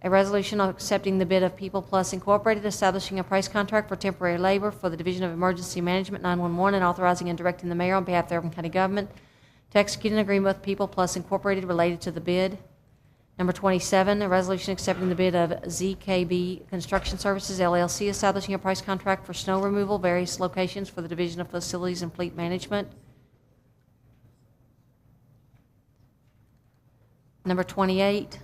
a resolution accepting the bid of People Plus Incorporated, establishing a price contract for temporary labor for the Division of Emergency Management 911, and authorizing and directing the mayor on behalf of the Urban County Government to execute an agreement with People Plus Incorporated related to the bid. Number 27, a resolution accepting the bid of ZKB Construction Services LLC, establishing a price contract for snow removal various locations for the Division of Facilities and Fleet Management. Number 28,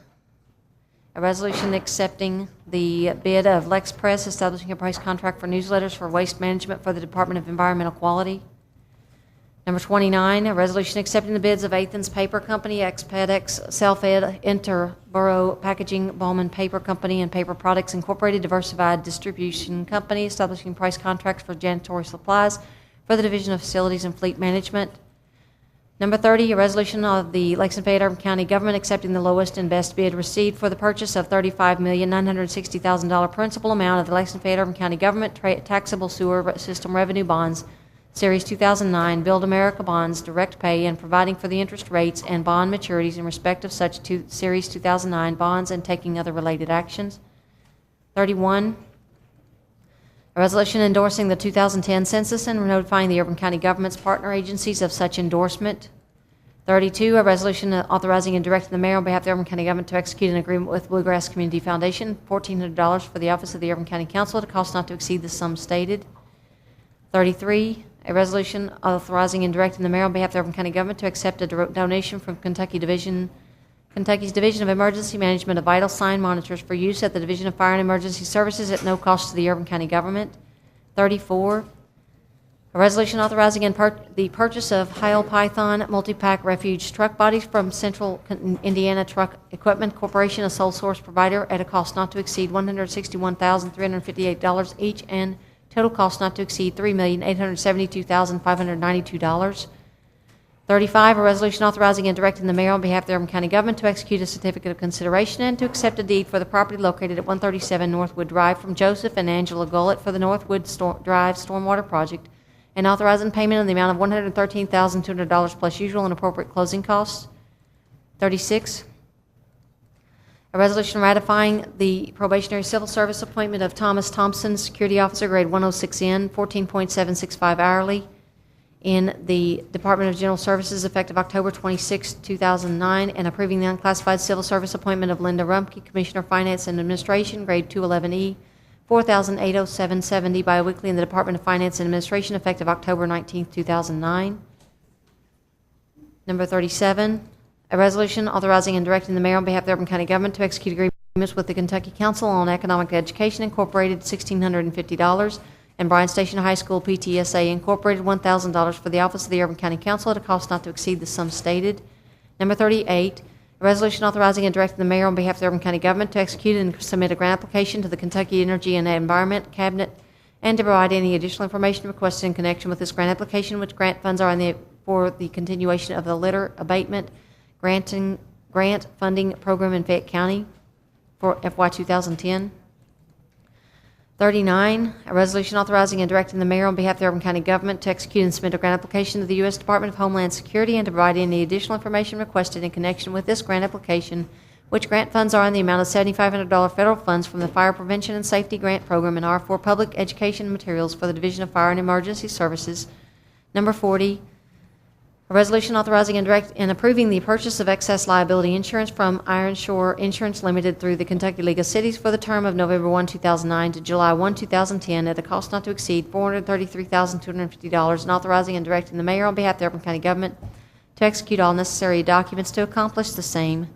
a resolution accepting the bid of Lex Press, establishing a price contract for newsletters for waste management for the Department of Environmental Quality. Number 29, a resolution accepting the bids of Athens Paper Company, Expedex, Self-Ed, Interborough Packaging, Ballman Paper Company, and Paper Products Incorporated, Diversified Distribution Company, establishing price contracts for janitorial supplies for the Division of Facilities and Fleet Management. Number 30, a resolution of the Lexington Fayette Urban County Government accepting the lowest and best bid received for the purchase of $35,960,000 principal amount of the Lexington Fayette Urban County Government taxable sewer system revenue bonds Series 2009 Build America Bonds Direct Pay and providing for the interest rates and bond maturities in respect of such Series 2009 bonds and taking other related actions. 31, a resolution endorsing the 2010 census and notifying the Urban County government's partner agencies of such endorsement. 32, a resolution authorizing and directing the mayor on behalf of the Urban County government to execute an agreement with Bluegrass Community Foundation, $1,400 for the office of the Urban County Council at a cost not to exceed the sum stated. 33, a resolution authorizing and directing the mayor on behalf of the Urban County government to accept a donation from Kentucky's Division of Emergency Management of vital sign monitors for use at the Division of Fire and Emergency Services at no cost to the Urban County government. 34, a resolution authorizing the purchase of Heil Python multi-pack refuge truck bodies from Central Indiana Truck Equipment Corporation, a sole source provider, at a cost not to exceed $161,358 each and total cost not to exceed $3,872,592. 35, a resolution authorizing and directing the mayor on behalf of the Urban County government to execute a certificate of consideration and to accept a deed for the property located at 137 Northwood Drive from Joseph and Angela Gullett for the Northwood Drive Stormwater Project, and authorizing payment in the amount of $113,200 plus usual and appropriate closing costs. 36, a resolution ratifying the probationary civil service appointment of Thomas Thompson, Security Officer, grade 106N, 14.765 hourly, in the Department of General Services effective October 26, 2009, and approving the unclassified civil service appointment of Linda Rumpke, Commissioner of Finance and Administration, grade 211E, 4,807.70 biweekly in the Department of Finance and Administration effective October 19, 2009. Number 37, a resolution authorizing and directing the mayor on behalf of the Urban County government to execute agreements with the Kentucky Council on Economic Education Incorporated, $1,650, and Bryan Station High School PTSA Incorporated, $1,000 for the office of the Urban County Council at a cost not to exceed the sum stated. Number 38, a resolution authorizing and directing the mayor on behalf of the Urban County government to execute and submit a grant application to the Kentucky Energy and Environment Cabinet and to provide any additional information requested in connection with this grant application, which grant funds are for the continuation of the litter abatement grant funding program in Fayette County for FY 2010. 39, a resolution authorizing and directing the mayor on behalf of the Urban County government to execute and submit a grant application to the U.S. Department of Homeland Security and to provide any additional information requested in connection with this grant application, which grant funds are in the amount of $7,500 federal funds from the Fire Prevention and Safety Grant Program and are for public education materials for the Division of Fire and Emergency Services. Number 40, a resolution authorizing and approving the purchase of excess liability insurance from Iron Shore Insurance Limited through the Kentucky League of Cities for the term of November 1, 2009 to July 1, 2010 at a cost not to exceed $433,250, and authorizing and directing the mayor on behalf of the Urban County government to execute all necessary documents to accomplish the same.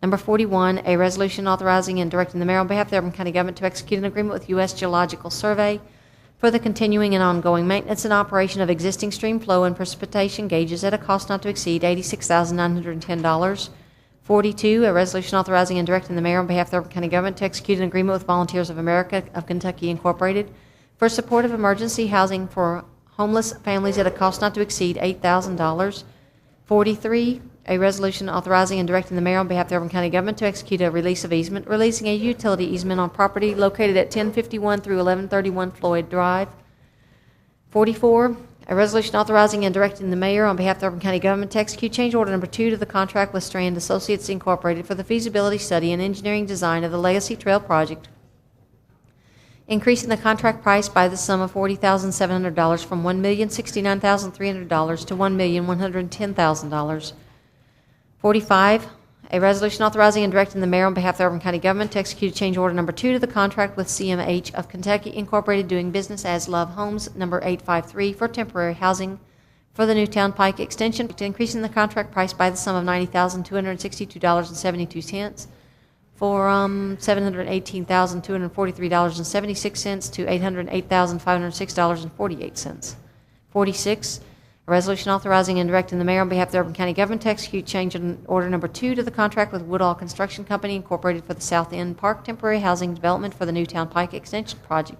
Number 41, a resolution authorizing and directing the mayor on behalf of the Urban County government to execute an agreement with U.S. Geological Survey for the continuing and ongoing maintenance and operation of existing stream flow and precipitation gauges at a cost not to exceed $86,910. 42, a resolution authorizing and directing the mayor on behalf of the Urban County government to execute an agreement with Volunteers of America of Kentucky Incorporated for support of emergency housing for homeless families at a cost not to exceed $8,000. 43, a resolution authorizing and directing the mayor on behalf of the Urban County government to execute a release of easement, releasing a utility easement on property located at 1051 through 1131 Floyd Drive. 44, a resolution authorizing and directing the mayor on behalf of the Urban County government to execute change order number 2 to the contract with Strand Associates Incorporated for the feasibility study and engineering design of the Legacy Trail project, increasing the contract price by the sum of $40,700 from $1,069,300 to $1,110,000. 45, a resolution authorizing and directing the mayor on behalf of the Urban County government to execute change order number 2 to the contract with CMH of Kentucky Incorporated doing business as Love Homes number 853 for temporary housing for the Newtown Pike extension, increasing the contract price by the sum of $90,262.72 for $718,243.76 to $808,506.48. 46, a resolution authorizing and directing the mayor on behalf of the Urban County government to execute change in order number 2 to the contract with Woodall Construction Company Incorporated for the South End Park temporary housing development for the Newtown Pike extension project,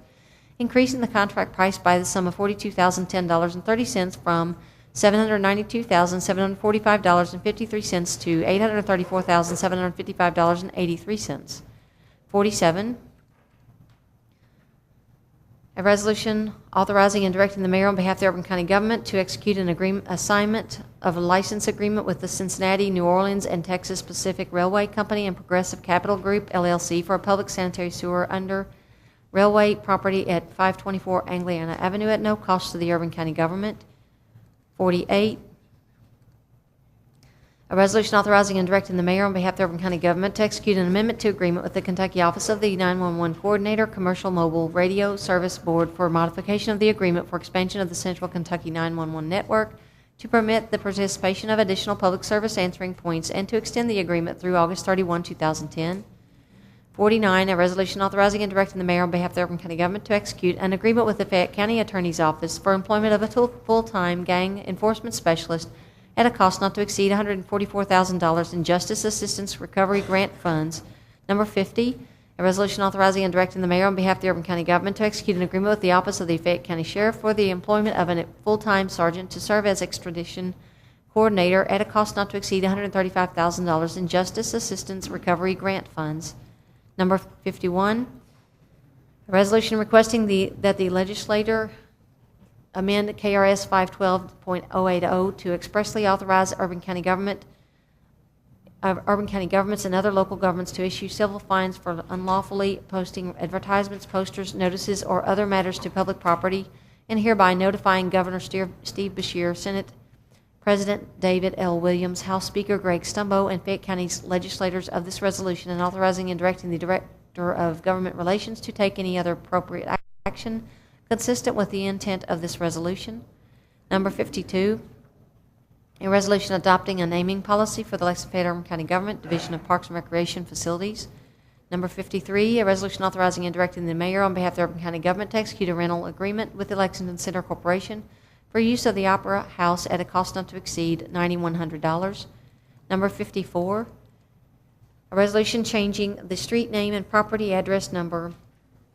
increasing the contract price by the sum of $42,010.30 from $792,745.53 to $834,755.83. 47, A resolution authorizing and directing the mayor on behalf of the Urban County Government to execute an assignment of a license agreement with the Cincinnati, New Orleans, and Texas Pacific Railway Company and Progressive Capital Group, LLC, for a public sanitary sewer under railway property at 524 Angliana Avenue at no cost to the Urban County Government. 48, a resolution authorizing and directing the mayor on behalf of the Urban County Government to execute an amendment to agreement with the Kentucky Office of the 911 Coordinator Commercial Mobile Radio Service Board for modification of the agreement for expansion of the Central Kentucky 911 network to permit the participation of additional public service answering points and to extend the agreement through August 31, 2010. 49, a resolution authorizing and directing the mayor on behalf of the Urban County Government to execute an agreement with the Fayette County Attorney's Office for employment of a full-time gang enforcement specialist at a cost not to exceed $144,000 in Justice Assistance Recovery Grant Funds. Number 50, a resolution authorizing and directing the mayor on behalf of the Urban County Government to execute an agreement with the Office of the Fayette County Sheriff for the employment of a full-time sergeant to serve as extradition coordinator at a cost not to exceed $135,000 in Justice Assistance Recovery Grant Funds. Number 51, a resolution requesting that the legislator amend KRS 512.080 to expressly authorize Urban County governments and other local governments to issue civil fines for unlawfully posting advertisements, posters, notices, or other matters to public property, and hereby notifying Governor Steve Beshear, Senate President David L. Williams, House Speaker Greg Stumbo, and Fayette County's legislators of this resolution, and authorizing and directing the Director of Government Relations to take any other appropriate action consistent with the intent of this resolution. Number 52, a resolution adopting a naming policy for the Lexington Urban County Government, Division of Parks and Recreation Facilities. Number 53, a resolution authorizing and directing the mayor on behalf of the Urban County Government to execute a rental agreement with the Lexington Center Corporation for use of the Opera House at a cost not to exceed $9,100. Number 54, a resolution changing the street name and property address number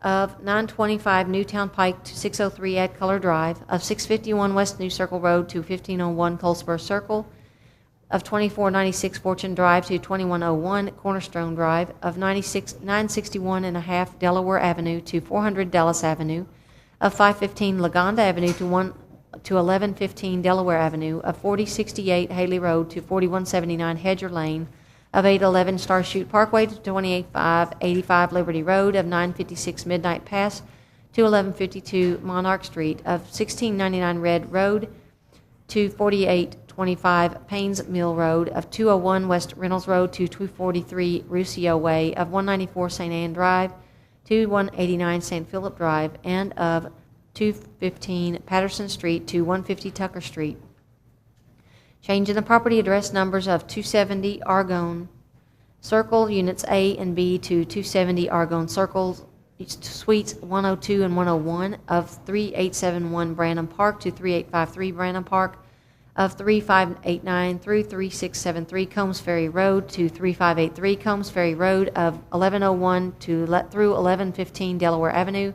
of 925 Newtown Pike to 603 Ad Color Drive, of 651 West New Circle Road to 1501 Coldspur Circle, of 2496 Fortune Drive to 2101 Cornerstone Drive, of 961 and a half Delaware Avenue to 400 Dallas Avenue, of 515 Lagonda Avenue to 1115 Delaware Avenue, of 4068 Haley Road to 4179 Hedger Lane, of 811 Starshoot Parkway to 28585 Liberty Road, of 956 Midnight Pass to 1152 Monarch Street, of 1699 Red Road to 4825 Paynes Mill Road, of 201 West Reynolds Road to 243 Ruscio Way, of 194 St. Anne Drive to 189 St. Philip Drive, and of 215 Patterson Street to 150 Tucker Street. Change in the property address numbers of 270 Argonne Circle, Units A and B to 270 Argonne Circle, Suites 102 and 101, of 3871 Branham Park to 3853 Branham Park, of 3589 through 3673 Combs Ferry Road to 3583 Combs Ferry Road, of 1101 through 1115 Delaware Avenue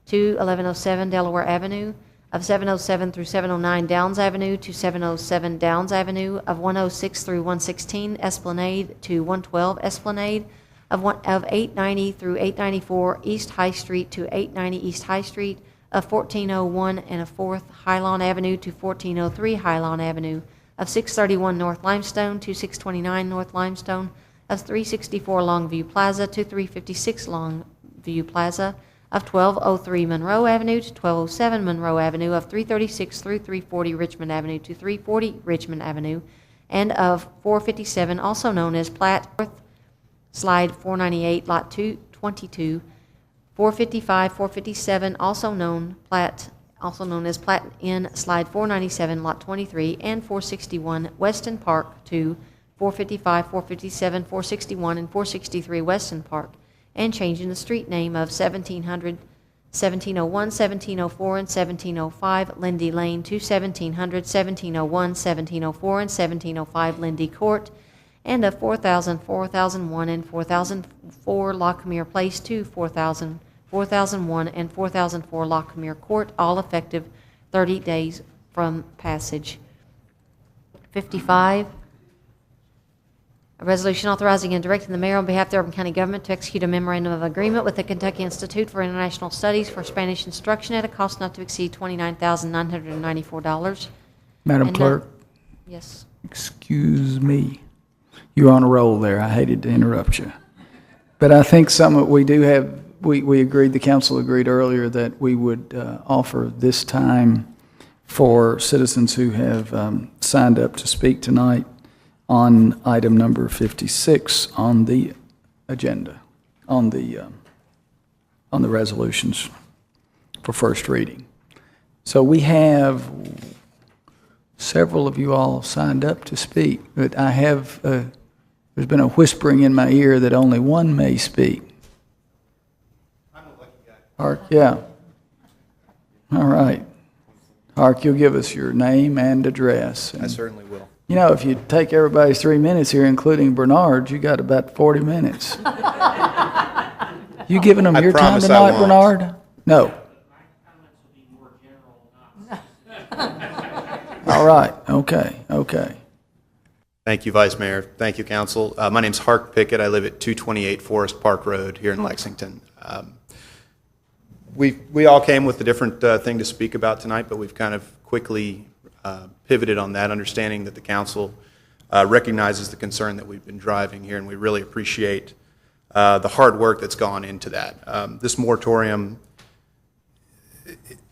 to 1107 Delaware Avenue, of 707 through 709 Downs Avenue to 707 Downs Avenue, of 106 through 116 Esplanade to 112 Esplanade, of 890 through 894 East High Street to 890 East High Street, of 1401 and a 4th Highlawn Avenue to 1403 Highlawn Avenue, of 631 North Limestone to 629 North Limestone, of 364 Longview Plaza to 356 Longview Plaza, of 1203 Monroe Avenue to 1207 Monroe Avenue, of 336 through 340 Richmond Avenue to 340 Richmond Avenue, and of 457, also known as Plat North Slide 498, Lot 222, 455, 457, also known as Plat N Slide 497, Lot 23, and 461 Weston Park to 455, 457, 461, and 463 Weston Park, and changing the street name of 1700, 1701, 1704, and 1705 Lindy Lane to 1700, 1701, 1704, and 1705 Lindy Court, and of 4000, 4001, and 4004 Lockmere Place to 4000, 4001, and 4004 Lockmere Court, all effective 30 days from passage. 55. A resolution authorizing and directing the mayor on behalf of the Urban County government to execute a memorandum of agreement with the Kentucky Institute for International Studies for Spanish instruction at a cost not to exceed $29,994. Madam And, Clerk, Yes. excuse me. You're on a roll there. I hated to interrupt you. But I think we do have, we agreed, the council agreed earlier that we would offer this time for citizens who have signed up to speak tonight on item number 56 on the agenda, on the resolutions for first reading. So we have several of you all signed up to speak, but I have, there's been a whispering in my ear that only one may speak. Hark, yeah. All right. Hark, you'll give us your name and address. I certainly will. You know, if you take everybody's 3 minutes here, including Bernard, you got about 40 minutes. You giving them I your time promise I tonight, won't. Bernard? No. All right, okay. Thank you, Vice Mayor. Thank you, Council. My name's Hark Pickett. I live at 228 Forest Park Road here in Lexington. We all came with a different thing to speak about tonight, but we've kind of quickly pivoted on that, understanding that the Council recognizes the concern that we've been driving here, and we really appreciate the hard work that's gone into that. This moratorium,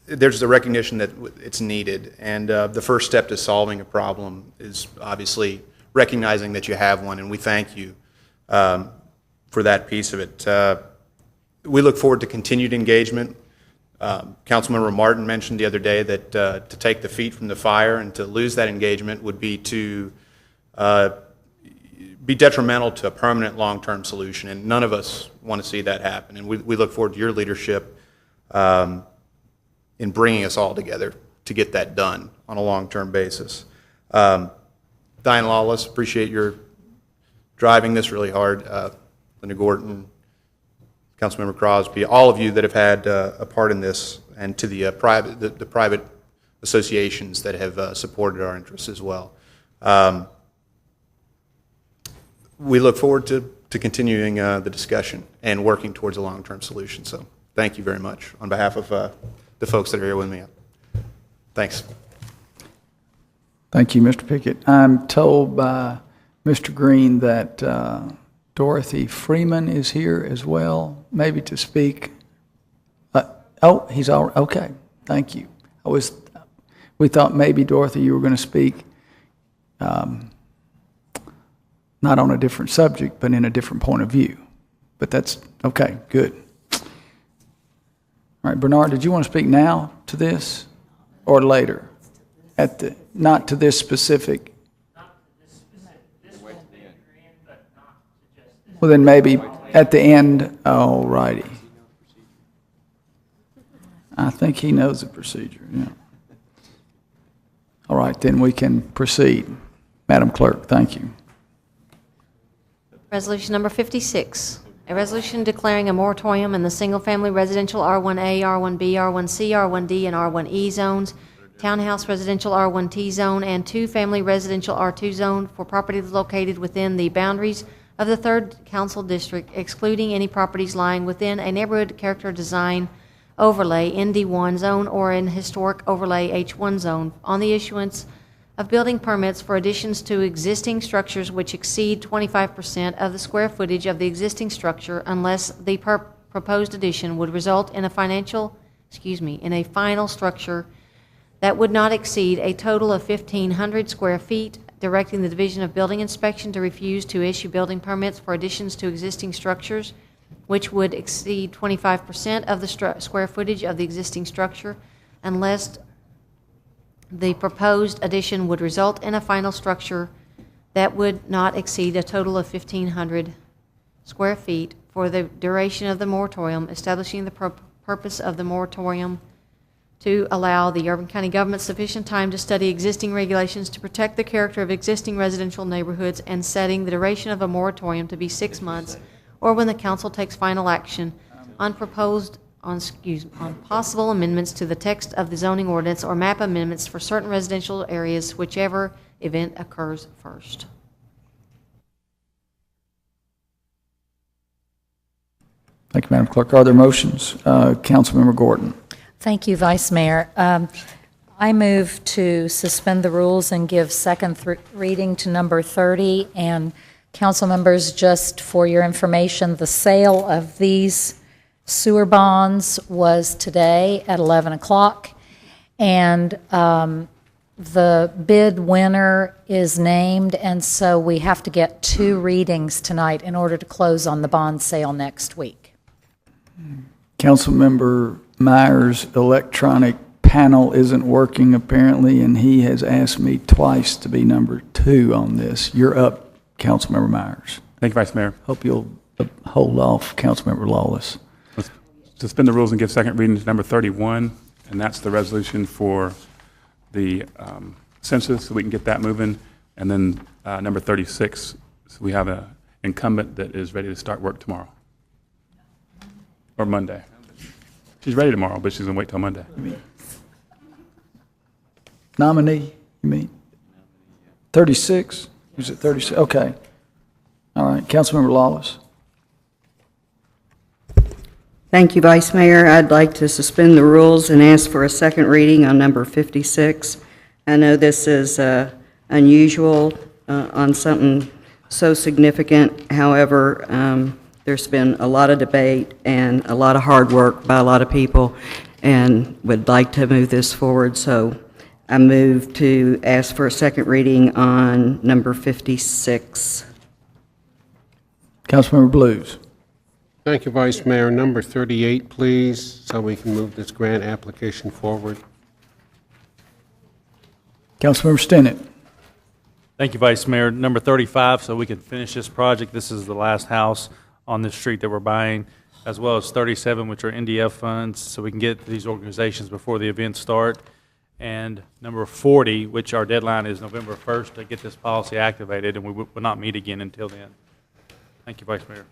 there's a recognition that it's needed, and the first step to solving a problem is obviously recognizing that you have one, and we thank you for that piece of it. We look forward to continued engagement. Councilmember Martin mentioned the other day that to take the feet from the fire and to lose that engagement would be to be detrimental to a permanent long-term solution, and none of us want to see that happen. And we look forward to your leadership in bringing us all together to get that done on a long-term basis. Diane Lawless, appreciate your driving this really hard. Linda Gorton, Councilmember Crosby, all of you that have had a part in this, and to the private associations that have supported our interests as well. We look forward to continuing the discussion and working towards a long-term solution. So thank you very much on behalf of the folks that are here with me. Thanks. Thank you, Mr. Pickett. I'm told by Mr. Green that Dorothy Freeman is here as well, maybe to speak. Oh, he's all okay. Thank you. We thought maybe, Dorothy, you were going to speak not on a different subject, but in a different point of view. But that's okay, good. All right, Bernard, did you want to speak now to this or later? Not to this specific. Well, then maybe at the end. All righty. I think he knows the procedure. Yeah. All right, then we can proceed. Madam Clerk, thank you. Resolution number 56, a resolution declaring a moratorium in the single-family residential R1A, R1B, R1C, R1D, and R1E zones, townhouse residential R1T zone, and two-family residential R2 zone for properties located within the boundaries of the 3rd Council District, excluding any properties lying within a neighborhood character design overlay ND1 zone or an historic overlay H1 zone, on the issuance of building permits for additions to existing structures which exceed 25% of the square footage of the existing structure, unless the proposed addition would result in a final structure that would not exceed a total of 1,500 square feet, directing the Division of Building Inspection to refuse to issue building permits for additions to existing structures which would exceed 25% of the square footage of the existing structure, unless the proposed addition would result in a final structure that would not exceed a total of 1,500 square feet for the duration of the moratorium, establishing the purpose of the moratorium to allow the Urban County government sufficient time to study existing regulations to protect the character of existing residential neighborhoods, and setting the duration of a moratorium to be 6 months, or when the council takes final action on possible amendments to the text of the zoning ordinance or map amendments for certain residential areas, whichever event occurs first. Thank you, Madam Clerk. Are there motions? Councilmember Gordon. Thank you, Vice Mayor. I move to suspend the rules and give second reading to number 30. And council members, just for your information, the sale of these sewer bonds was today at 11 o'clock. And the bid winner is named, and so we have to get 2 readings tonight in order to close on the bond sale next week. Councilmember Myers' electronic panel isn't working apparently, and he has asked me twice to be number 2 on this. You're up, Councilmember Myers. Thank you, Vice Mayor. Hope you'll hold off Councilmember Lawless. Let's suspend the rules and give second reading to number 31, and that's the resolution for the census, so we can get that moving. And then number 36, so we have an incumbent that is ready to start work tomorrow. Or Monday. She's ready tomorrow, but she's going to wait till Monday. Nominee, you mean? 36? Is it 36? Okay. All right. Councilmember Lawless. Thank you, Vice Mayor. I'd like to suspend the rules and ask for a second reading on number 56. I know this is unusual on something so significant. However, there's been a lot of debate and a lot of hard work by a lot of people, and would like to move this forward. So I move to ask for a second reading on number 56. Councilmember Blues. Thank you, Vice Mayor. Number 38, please, so we can move this grant application forward. Councilmember Stinnett. Thank you, Vice Mayor. Number 35, so we can finish this project. This is the last house on this street that we're buying, as well as 37, which are NDF funds, so we can get these organizations before the events start. And number 40, which our deadline is November 1st to get this policy activated, and we will not meet again until then. Thank you, Vice Mayor.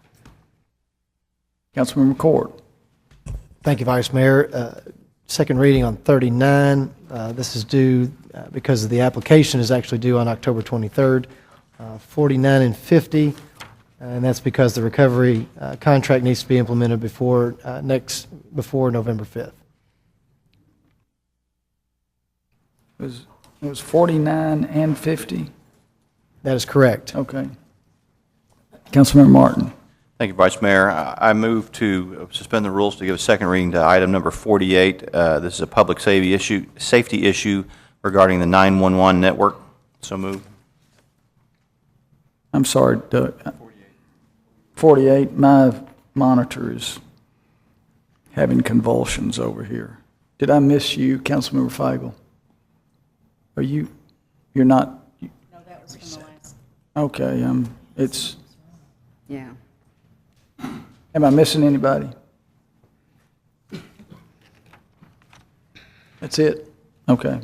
Councilmember Court. Thank you, Vice Mayor. Second reading on 39. This is due because the application is actually due on October 23rd. 49 and 50, and that's because the recovery contract needs to be implemented before November 5th. It was 49 and 50? That is correct. Okay. Councilmember Martin. Thank you, Vice Mayor. I move to suspend the rules to give a second reading to item number 48. This is a public safety issue regarding the 911 network. So moved. I'm sorry, Doug. 48. My monitor is having convulsions over here. Did I miss you, Councilmember Feigl? You're not? No, that was from the last. Okay, it's. Yeah. Am I missing anybody? That's it? Okay.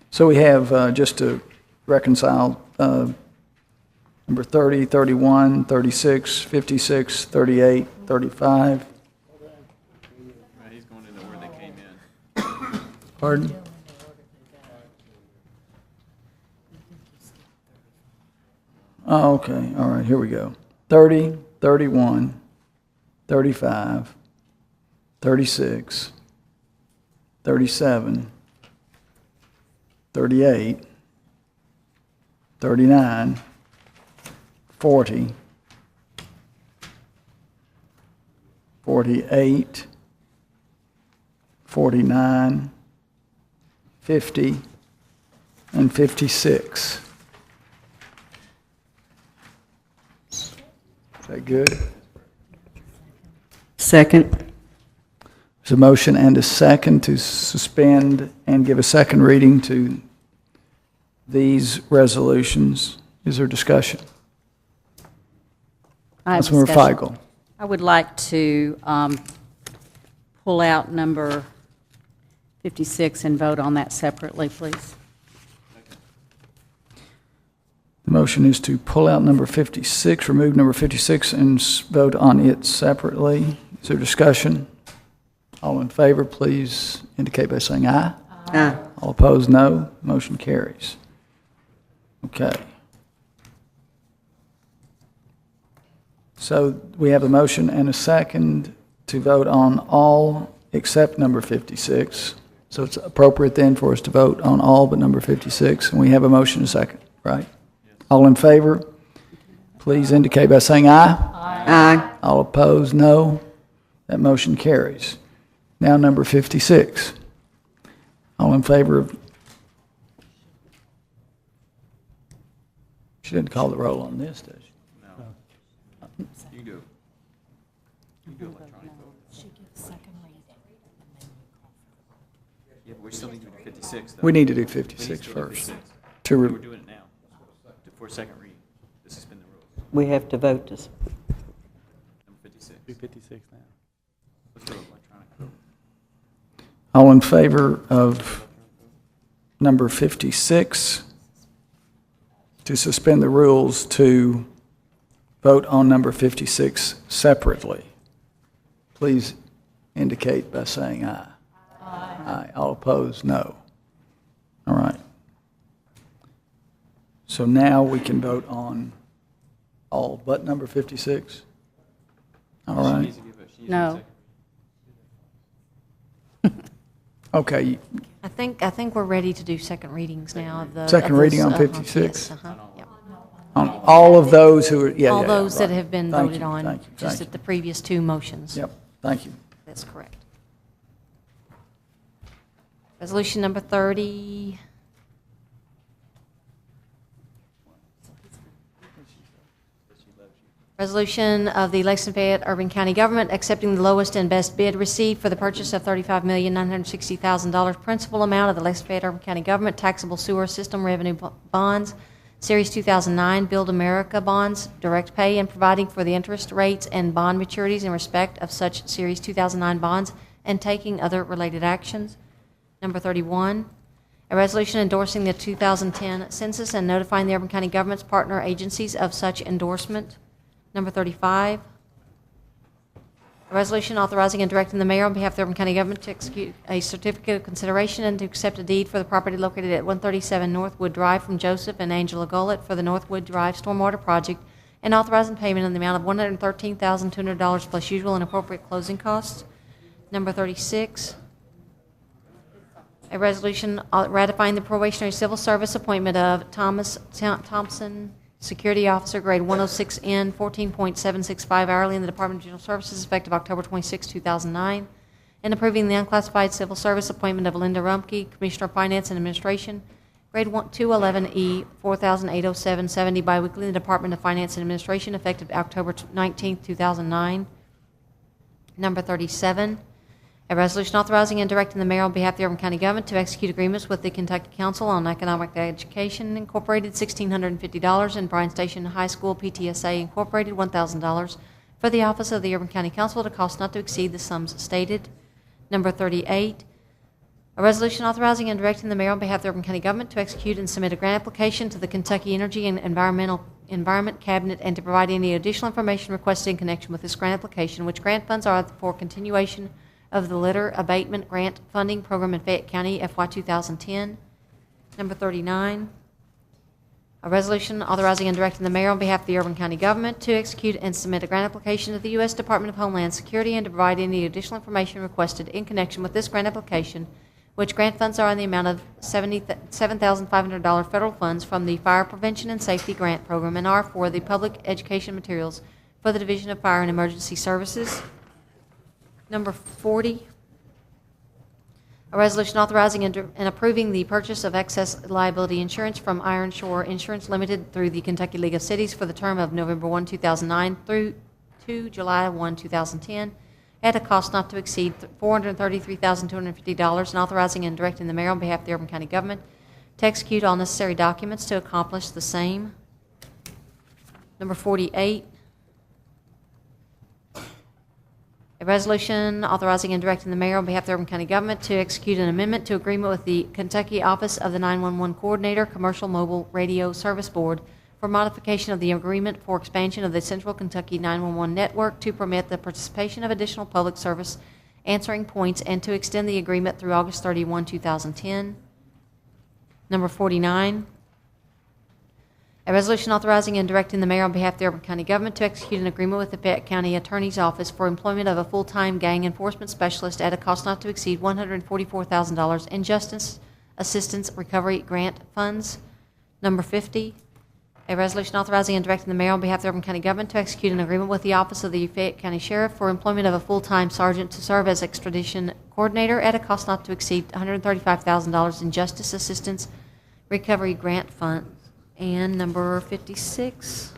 So we have, just to reconcile, number 30, 31, 36, 56, 38, 35. He's going into where they came in. Pardon? Oh, okay. All right, here we go. 30, 31, 35, 36, 37, 38, 39, 40, 48, 49, 50, and 56. Is that good? Second. There's a motion and a second to suspend and give a second reading to these resolutions. Is there discussion? I have Councilmember discussion. Feigl. I would like to pull out number 56 and vote on that separately, please. The motion is to pull out number 56, remove number 56, and vote on it separately. Is there discussion? All in favor, please indicate by saying aye. Aye. All opposed, no. Motion carries. Okay. So we have a motion and a second to vote on all except number 56. So it's appropriate then for us to vote on all but number 56. And we have a motion and a second, right? All in favor, please indicate by saying aye. Aye. All opposed, no. That motion carries. Now number 56. All in favor of... She didn't call the roll on this, does she? You do. You do electronic vote. Yeah, but we still need to do 56, though. We need to do 56 first. To We're re- doing it now, for second reading, to suspend the rules. We have to vote to, Number 56. Do 56 now. Let's go electronic vote. All in favor of number 56, to suspend the rules to vote on number 56 separately, please indicate by saying aye. Aye. All opposed, no. All right. So now we can vote on all but number 56? All right. No. Okay, I think we're ready to do second readings now of the. Second of reading those, on 56? Yes, yep. on all of those who are, yeah, All yeah, those that right. have been Thank voted you, on, thank you, just thank at the previous two motions. you. Yep, thank you. That's correct. Resolution number 30. Resolution of the Lexington Fayette Urban County Government accepting the lowest and best bid received for the purchase of $35,960,000 principal amount of the Lexington Fayette Urban County Government taxable sewer system revenue bonds, Series 2009 Build America bonds, direct pay, and providing for the interest rates and bond maturities in respect of such Series 2009 bonds and taking other related actions. Number 31, a resolution endorsing the 2010 census and notifying the Urban County Government's partner agencies of such endorsement. Number 35, a resolution authorizing and directing the mayor on behalf of the Urban County Government to execute a certificate of consideration and to accept a deed for the property located at 137 Northwood Drive from Joseph and Angela Gullett for the Northwood Drive Stormwater Project and authorizing payment in the amount of $113,200 plus usual and appropriate closing costs. Number 36, a resolution ratifying the probationary civil service appointment of Thomas Thompson, Security Officer, grade 106N, 14.765 hourly in the Department of General Services, effective October 26, 2009, and approving the unclassified civil service appointment of Linda Rumpke, Commissioner of Finance and Administration, grade 211E, 4,807, 70 biweekly in the Department of Finance and Administration, effective October 19, 2009. Number 37, a resolution authorizing and directing the mayor on behalf of the Urban County Government to execute agreements with the Kentucky Council on Economic Education Incorporated, $1,650, and Bryan Station High School PTSA Incorporated, $1,000, for the office of the Urban County Council at a cost not to exceed the sums stated. Number 38, a resolution authorizing and directing the mayor on behalf of the Urban County Government to execute and submit a grant application to the Kentucky Energy and Environment Cabinet and to provide any additional information requested in connection with this grant application, which grant funds are for continuation of the Litter Abatement Grant Funding Program in Fayette County, FY 2010. Number 39, a resolution authorizing and directing the mayor on behalf of the Urban County Government to execute and submit a grant application to the U.S. Department of Homeland Security and to provide any additional information requested in connection with this grant application, which grant funds are in the amount of $7,500 federal funds from the Fire Prevention and Safety Grant Program and are for the public education materials for the Division of Fire and Emergency Services. Number 40, a resolution authorizing and approving the purchase of excess liability insurance from Iron Shore Insurance Limited through the Kentucky League of Cities for the term of November 1, 2009 through to July 1, 2010, at a cost not to exceed $433,250, and authorizing and directing the mayor on behalf of the Urban County Government to execute all necessary documents to accomplish the same. Number 48, a resolution authorizing and directing the mayor on behalf of the Urban County Government to execute an amendment to agreement with the Kentucky Office of the 911 Coordinator, Commercial Mobile Radio Service Board for modification of the agreement for expansion of the Central Kentucky 911 network to permit the participation of additional public service answering points and to extend the agreement through August 31, 2010. Number 49, A resolution authorizing and directing the mayor on behalf of the Auburn County government to execute an agreement with the Fayette County Attorney's Office for employment of a full-time gang enforcement specialist at a cost not to exceed $144,000 in Justice Assistance Recovery Grant Funds. Number 50, a resolution authorizing and directing the mayor on behalf of the Auburn County government to execute an agreement with the Office of the Fayette County Sheriff for employment of a full-time sergeant to serve as extradition coordinator at a cost not to exceed $135,000 in Justice Assistance Recovery Grant Funds. And number 56.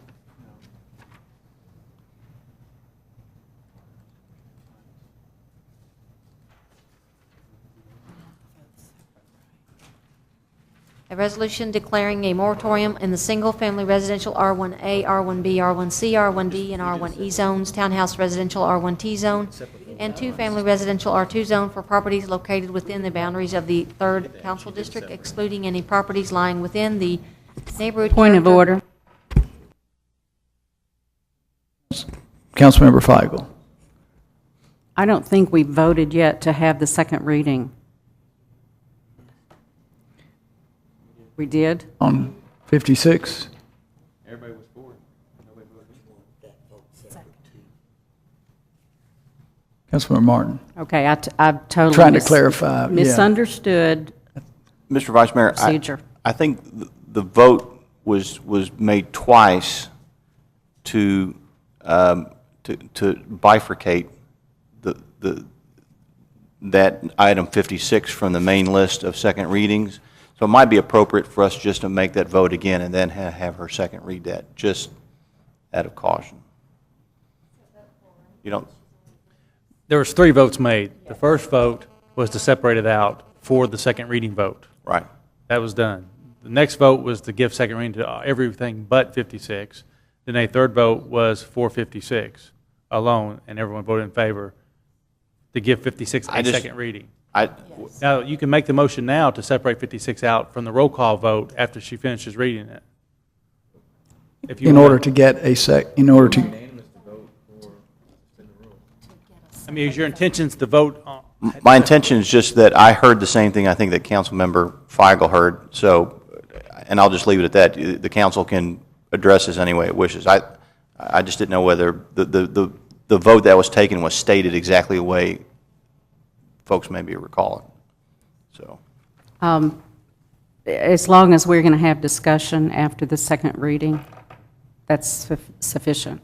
A resolution declaring a moratorium in the single-family residential R1A, R1B, R1C, R1D, and R1E zones, townhouse residential R1T zone, and two-family residential R2 zone for properties located within the boundaries of the 3rd Council District, excluding any properties lying within the neighborhood. Point of order. Councilmember Feigl. I don't think we voted yet to have the second reading. We did? On 56? Everybody was for it. Nobody voted. Councilmember Martin. Okay, I've totally Trying to clarify, yeah. misunderstood Mr. Vice Mayor, procedure. I think the vote was made twice to bifurcate that item 56 from the main list of second readings. So it might be appropriate for us just to make that vote again and then have her second read that, just out of caution. You don't. There was 3 votes made. The first vote was to separate it out for the second reading vote. Right. That was done. The next vote was to give second reading to everything but 56. Then a third vote was for 56 alone, and everyone voted in favor to give 56 a second reading. Now, you can make the motion now to separate 56 out from the roll call vote after she finishes reading it. If you In want. order to get in order to, I mean, is your intentions to vote on? My intention is just that I heard the same thing I think that Councilmember Feigl heard, so, and I'll just leave it at that. The council can address this any way it wishes. I just didn't know whether the vote that was taken was stated exactly the way folks maybe recall it. So, As long as we're going to have discussion after the second reading, that's sufficient.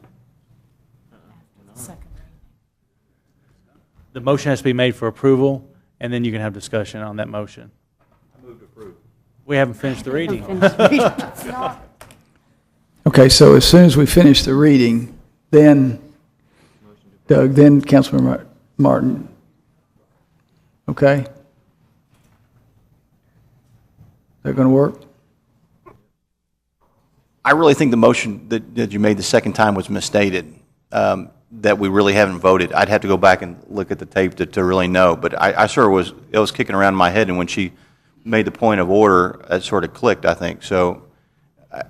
The motion has to be made for approval, and then you can have discussion on that motion. I move to approve. We haven't finished the reading. okay, so as soon as we finish the reading, then Doug, then Councilmember Martin. Okay? Is that going to work? I really think the motion that you made the second time was misstated, that we really haven't voted. I'd have to go back and look at the tape to really know, but I sort of it was kicking around in my head, and when she made the point of order, it sort of clicked, I think. So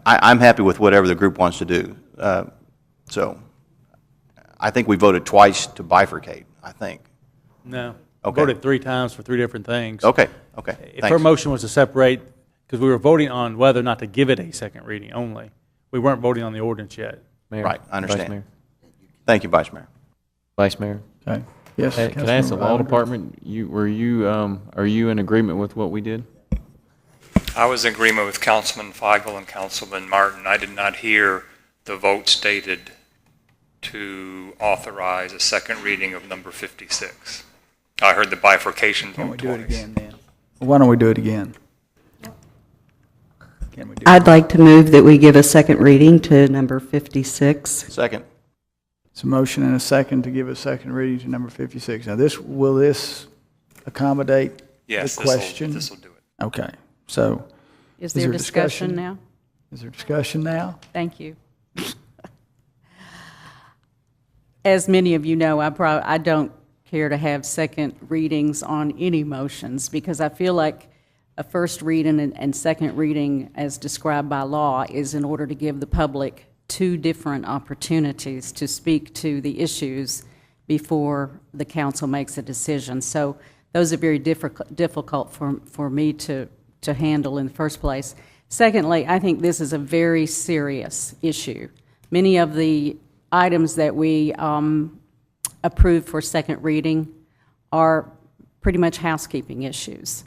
I'm happy with whatever the group wants to do. So I think we voted twice to bifurcate, I think. No. Okay. Voted 3 times for 3 different things. Okay, okay. If her motion was to separate, because we were voting on whether or not to give it a second reading only. We weren't voting on the ordinance yet. Mayor, right, I understand. Vice Mayor. Thank you, Vice Mayor. Vice Mayor. Okay. Yes. Hey, can I ask the law Councilmember Ivory? department, are you in agreement with what we did? I was in agreement with Councilman Feigl and Councilman Martin. I did not hear the vote stated to authorize a second reading of number 56. I heard the bifurcation Can we vote do it twice. again then? Why don't we do it again? Can we do I'd like to move that we give a second reading to number 56. Second. It's a motion and a second to give a second reading to number 56. Now, will this accommodate Yes, the question? this will do it. Okay, so. Is there discussion now? Is there discussion now? Thank you. As many of you know, I don't care to have second readings on any motions because I feel like a first reading and second reading as described by law is in order to give the public 2 different opportunities to speak to the issues before the council makes a decision. So those are very difficult for me to handle in the first place. Secondly, I think this is a very serious issue. Many of the items that we approved for second reading are pretty much housekeeping issues.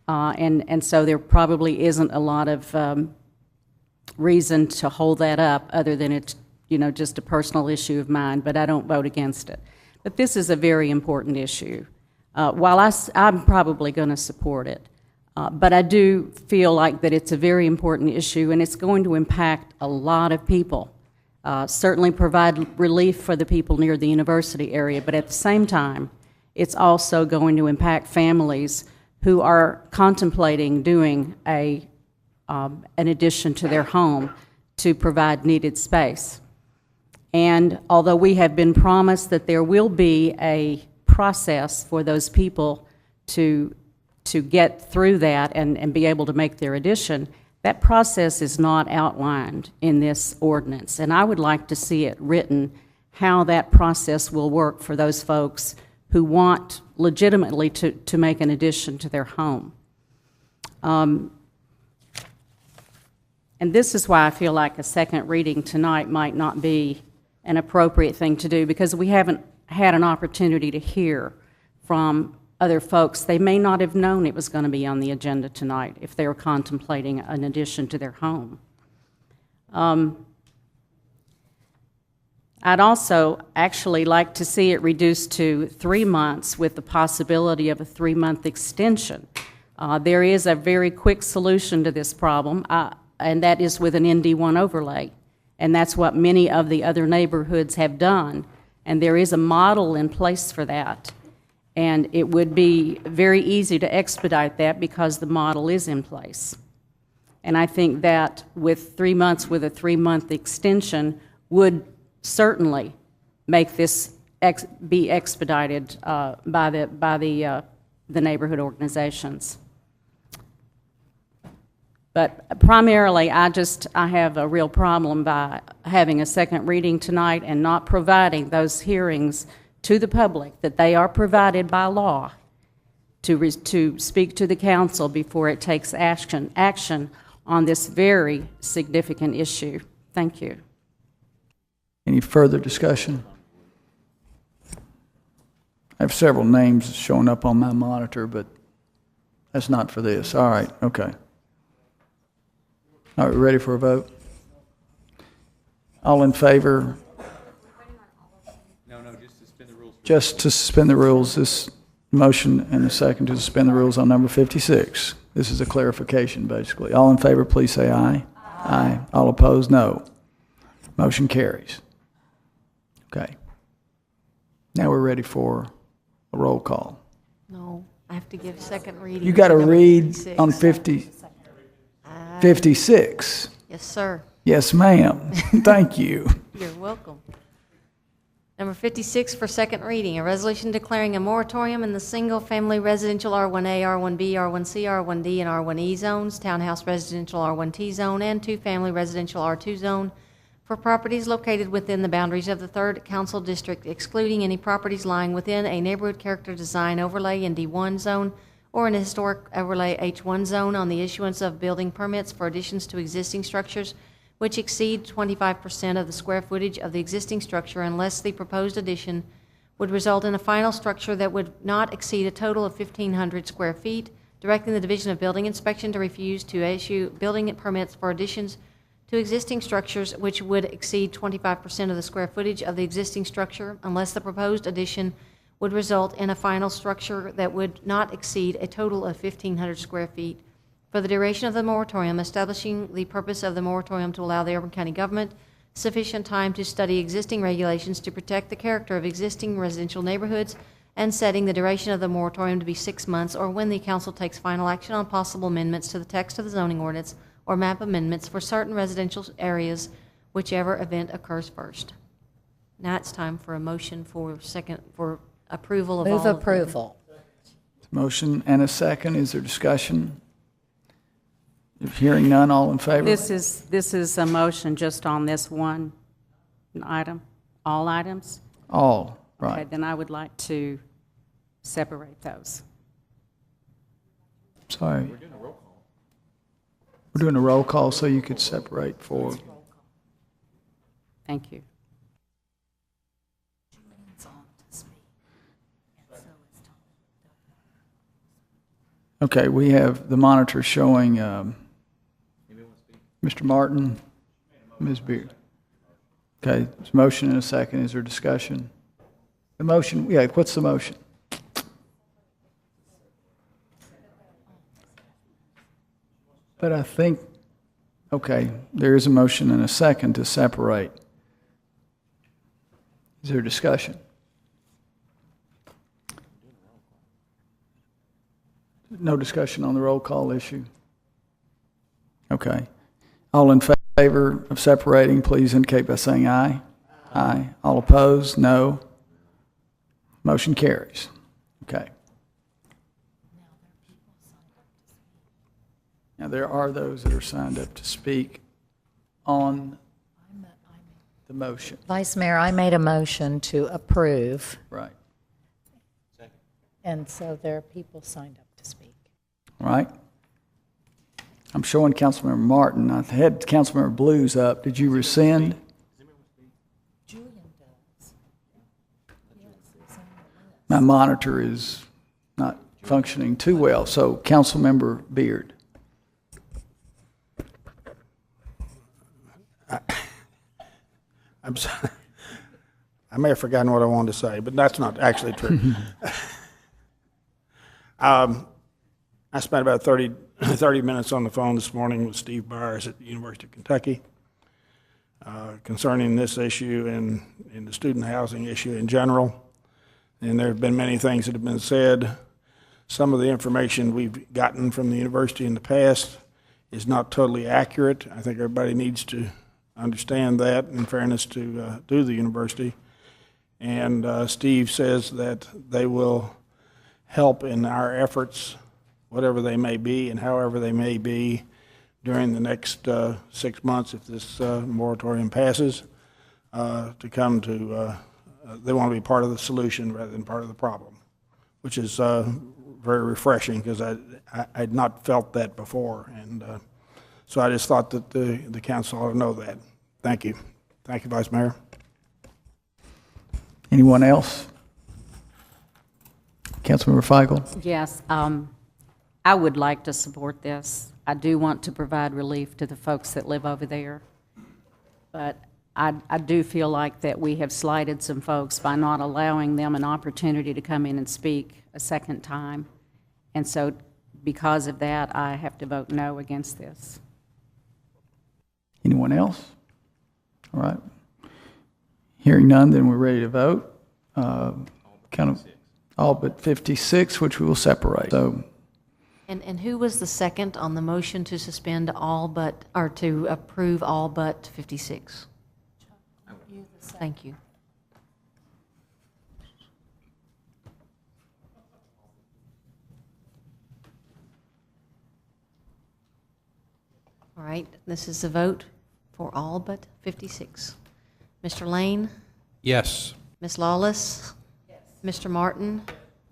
And so there probably isn't a lot of reason to hold that up other than it's, just a personal issue of mine, but I don't vote against it. But this is a very important issue. While I'm probably going to support it, but I do feel like that it's a very important issue and it's going to impact a lot of people. Certainly provide relief for the people near the university area, but at the same time, it's also going to impact families who are contemplating doing an addition to their home to provide needed space. And although we have been promised that there will be a process for those people to get through that and be able to make their addition, that process is not outlined in this ordinance. And I would like to see it written how that process will work for those folks who want legitimately to make an addition to their home. And this is why I feel like a second reading tonight might not be an appropriate thing to do, because we haven't had an opportunity to hear from other folks. They may not have known it was going to be on the agenda tonight if they were contemplating an addition to their home. I'd also actually like to see it reduced to 3 months with the possibility of a 3-month extension. There is a very quick solution to this problem, and that is with an ND1 overlay. And that's what many of the other neighborhoods have done. And there is a model in place for that. And it would be very easy to expedite that because the model is in place. And I think that with 3 months with a 3-month extension would certainly make this be expedited by the neighborhood organizations. But primarily, I have a real problem by having a second reading tonight and not providing those hearings to the public that they are provided by law to speak to the council before it takes action on this very significant issue. Thank you. Any further discussion? I have several names showing up on my monitor, but that's not for this. All right, okay. All right, ready for a vote? All in favor? No, just suspend the rules. Just to suspend the rules, this motion and a second to suspend the rules on number 56. This is a clarification, basically. All in favor, please say aye. Aye. All opposed, no. Motion carries. Okay. Now we're ready for a roll call. No, I have to give second reading. You got to for number read 56. on 56. Yes, sir. Yes, ma'am. Thank you. You're welcome. Number 56 for second reading, a resolution declaring a moratorium in the single-family residential R1A, R1B, R1C, R1D, and R1E zones, townhouse residential R1T zone, and two-family residential R2 zone for properties located within the boundaries of the 3rd Council District, excluding any properties lying within a neighborhood character design overlay in D1 zone or in a historic overlay H1 zone on the issuance of building permits for additions to existing structures which exceed 25% of the square footage of the existing structure unless the proposed addition would result in a final structure that would not exceed a total of 1,500 square feet, directing the Division of Building Inspection to refuse to issue building permits for additions to existing structures which would exceed 25% of the square footage of the existing structure unless the proposed addition would result in a final structure that would not exceed a total of 1,500 square feet. For the duration of the moratorium, establishing the purpose of the moratorium to allow the Auburn County government sufficient time to study existing regulations to protect the character of existing residential neighborhoods, and setting the duration of the moratorium to be 6 months, or when the council takes final action on possible amendments to the text of the zoning ordinance or map amendments for certain residential areas, whichever event occurs first. Now it's time for a motion for approval of all Move of them. approval. Motion and a second. Is there discussion? If hearing none, all in favor? This is a motion just on this one item, all items? All, right. Okay, then I would like to separate those. Sorry. We're doing a roll call. We're doing a roll call so you could separate for. Thank you. Okay, we have the monitor showing Mr. Martin, Ms. Beard. Okay, there's a motion and a second. Is there discussion? The motion, yeah, what's the motion? But I think, okay, there is a motion and a second to separate. Is there discussion? No discussion on the roll call issue? Okay. All in favor of separating, please indicate by saying aye. Aye. All opposed, no. Motion carries. Okay. Now, there are those that are signed up to speak on the motion. Vice Mayor, I made a motion to approve, Right. and so there are people signed up to speak. All right. I'm showing Councilmember Martin. I had Councilmember Blues up. Did you rescind? My monitor is not functioning too well, so Councilmember Beard. I'm sorry. I may have forgotten what I wanted to say, but that's not actually true. I spent about 30 minutes on the phone this morning with Steve Byers at the University of Kentucky concerning this issue and the student housing issue in general. And there have been many things that have been said. Some of the information we've gotten from the university in the past is not totally accurate. I think everybody needs to understand that in fairness to the university. And Steve says that they will help in our efforts, whatever they may be and however they may be, during the next 6 months if this moratorium passes, to come to, they want to be part of the solution rather than part of the problem, which is very refreshing because I had not felt that before. And so I just thought that the council ought to know that. Thank you. Thank you, Vice Mayor. Anyone else? Councilmember Feigl? Yes, I would like to support this. I do want to provide relief to the folks that live over there. But I do feel like that we have slighted some folks by not allowing them an opportunity to come in and speak a second time. And so because of that, I have to vote no against this. Anyone else? All right. Hearing none, then we're ready to vote. Kind of all but 56, which we will separate. So, And who was the second on the motion to suspend all but, or to approve all but 56? Thank you. All right, this is the vote for all but 56. Mr. Lane? Yes. Ms. Lawless? Mr. Martin?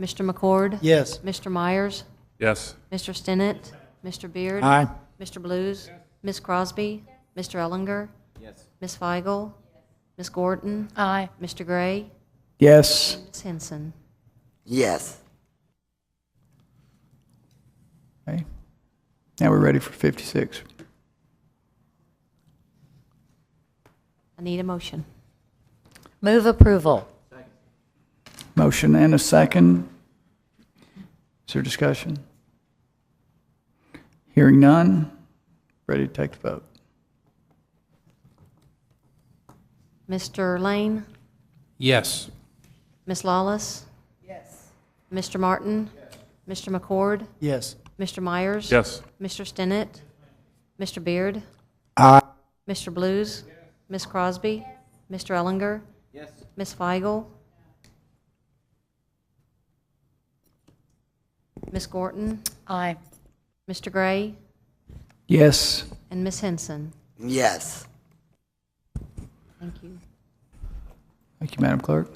Mr. McCord? Yes. Mr. Myers? Yes. Mr. Stinnett? Mr. Beard? Aye. Mr. Blues? Ms. Crosby? Mr. Ellinger? Yes. Ms. Feigl? Ms. Gordon? Aye. Mr. Gray? yes. Ms. Henson? Yes. Okay. Now we're ready for 56. I need a motion. Move approval. Motion and a second. Is there discussion? Hearing none, ready to take the vote. Mr. Lane? Yes. Ms. Lawless? Yes. Mr. Martin? Mr. McCord? Yes. Mr. Myers? Yes. Mr. Stinnett? Mr. Beard? Aye. Mr. Blues? Ms. Crosby? Mr. Ellinger? Yes. Ms. Feigl? Ms. Gordon? Aye. Mr. Gray? Yes. And Ms. Henson? Yes. Thank you. Thank you, Madam Clerk.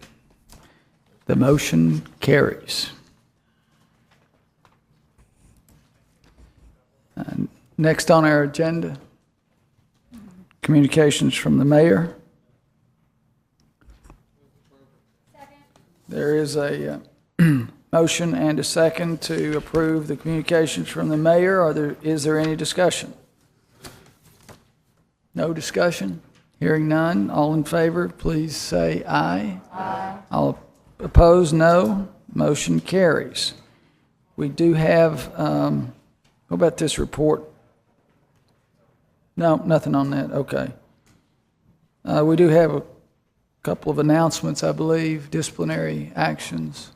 The motion carries. Next on our agenda, communications from the mayor. There is a motion and a second to approve the communications from the mayor. Is there any discussion? No discussion? Hearing none. All in favor, please say aye. Aye. All opposed, no. Motion carries. We do have, what about this report? No, nothing on that. Okay. We do have a couple of announcements, I believe, disciplinary actions.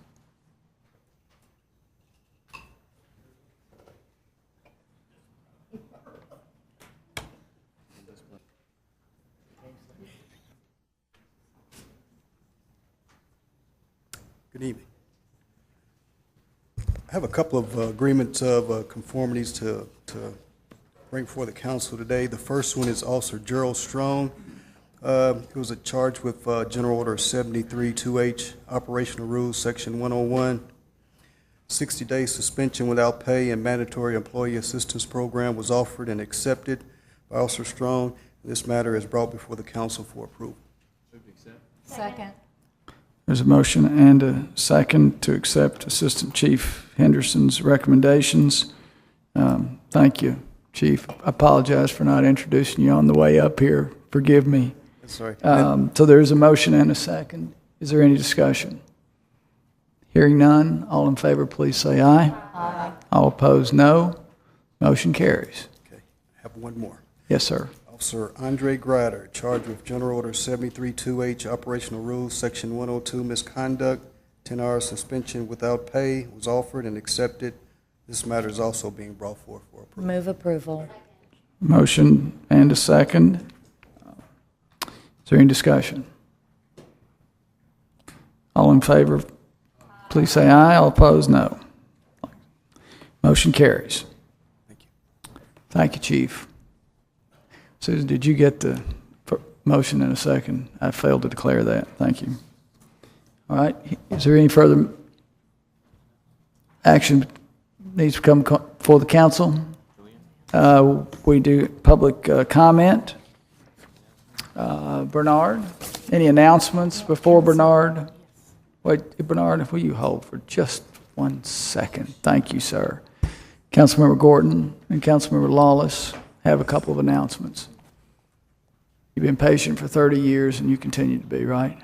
Good evening. I have a couple of agreements of conformities to bring before the council today. The first one is Officer Gerald Strong. He was charged with General Order 73-2H, Operational Rules, Section 101. 60-day suspension without pay and mandatory employee assistance program was offered and accepted by Officer Strong. This matter is brought before the council for approval. Second. There's a motion and a second to accept Assistant Chief Henderson's recommendations. Thank you, Chief. I apologize for not introducing you on the way up here. Forgive me. That's all right. So there's a motion and a second. Is there any discussion? Hearing none, all in favor, please say aye. Aye. All opposed, no. Motion carries. Okay, I have one more. Yes, sir. Officer Andre Grider, charged with General Order 73-2H, Operational Rules, Section 102, misconduct, 10-hour suspension without pay, was offered and accepted. This matter is also being brought forth for approval. Move approval. Motion and a second. Is there any discussion? All in favor, please say aye. All opposed, no. Motion carries. Thank you. Thank you, Chief. Susan, did you get the motion in a second? I failed to declare that. Thank you. All right. Is there any further action needs to come before the council? We do public comment. Bernard, any announcements before Bernard? Wait, Bernard, will you hold for just 1 second? Thank you, sir. Councilmember Gordon and Councilmember Lawless have a couple of announcements. You've been patient for 30 years, and you continue to be, right?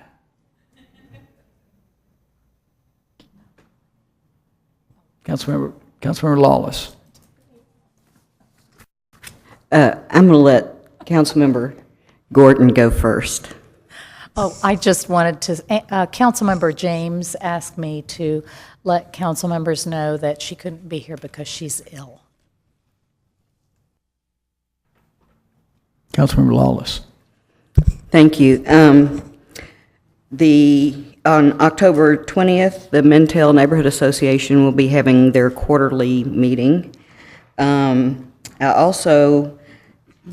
Councilmember Lawless. I'm going to let Councilmember Gordon go first. Oh, I just wanted to, Councilmember James asked me to let council members know that she couldn't be here because she's ill. Councilmember Lawless. Thank you. On October 20th, the Mintel Neighborhood Association will be having their quarterly meeting. I also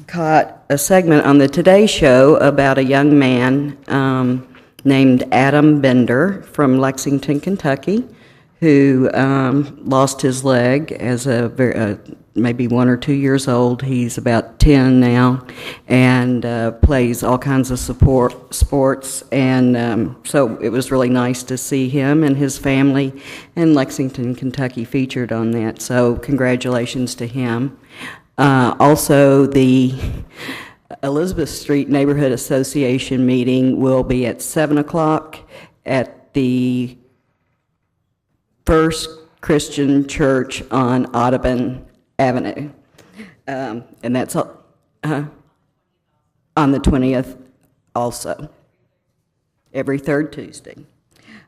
caught a segment on the Today Show about a young man named Adam Bender from Lexington, Kentucky, who lost his leg as maybe 1 or 2 years old. He's about 10 now, and plays all kinds of sports. And so it was really nice to see him and his family in Lexington, Kentucky featured on that. So congratulations to him. Also, the Elizabeth Street Neighborhood Association meeting will be at 7 o'clock at the First Christian Church on Audubon Avenue. And that's on the 20th also, every third Tuesday.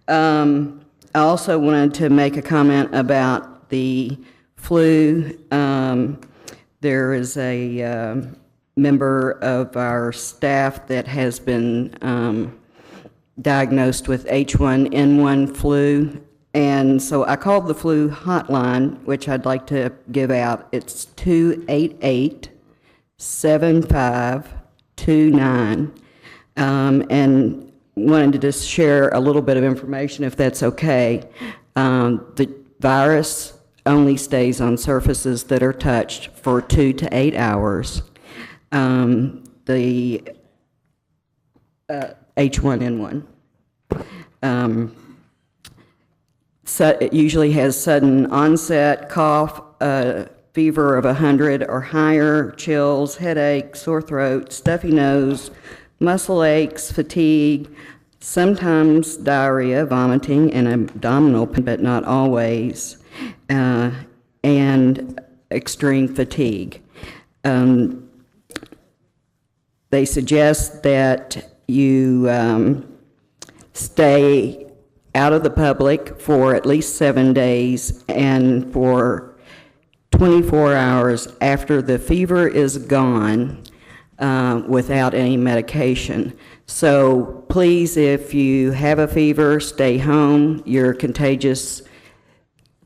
I also wanted to make a comment about the flu. There is a member of our staff that has been diagnosed with H1N1 flu. And so I called the flu hotline, which I'd like to give out. It's 288-7529. And wanted to just share a little bit of information, if that's okay. The virus only stays on surfaces that are touched for 2 to 8 hours. The H1N1. It usually has sudden onset, cough, fever of 100 or higher, chills, headache, sore throat, stuffy nose, muscle aches, fatigue, sometimes diarrhea, vomiting, and abdominal pain, but not always, and extreme fatigue. They suggest that you stay out of the public for at least 7 days and for 24 hours after the fever is gone without any medication. So please, if you have a fever, stay home. You're contagious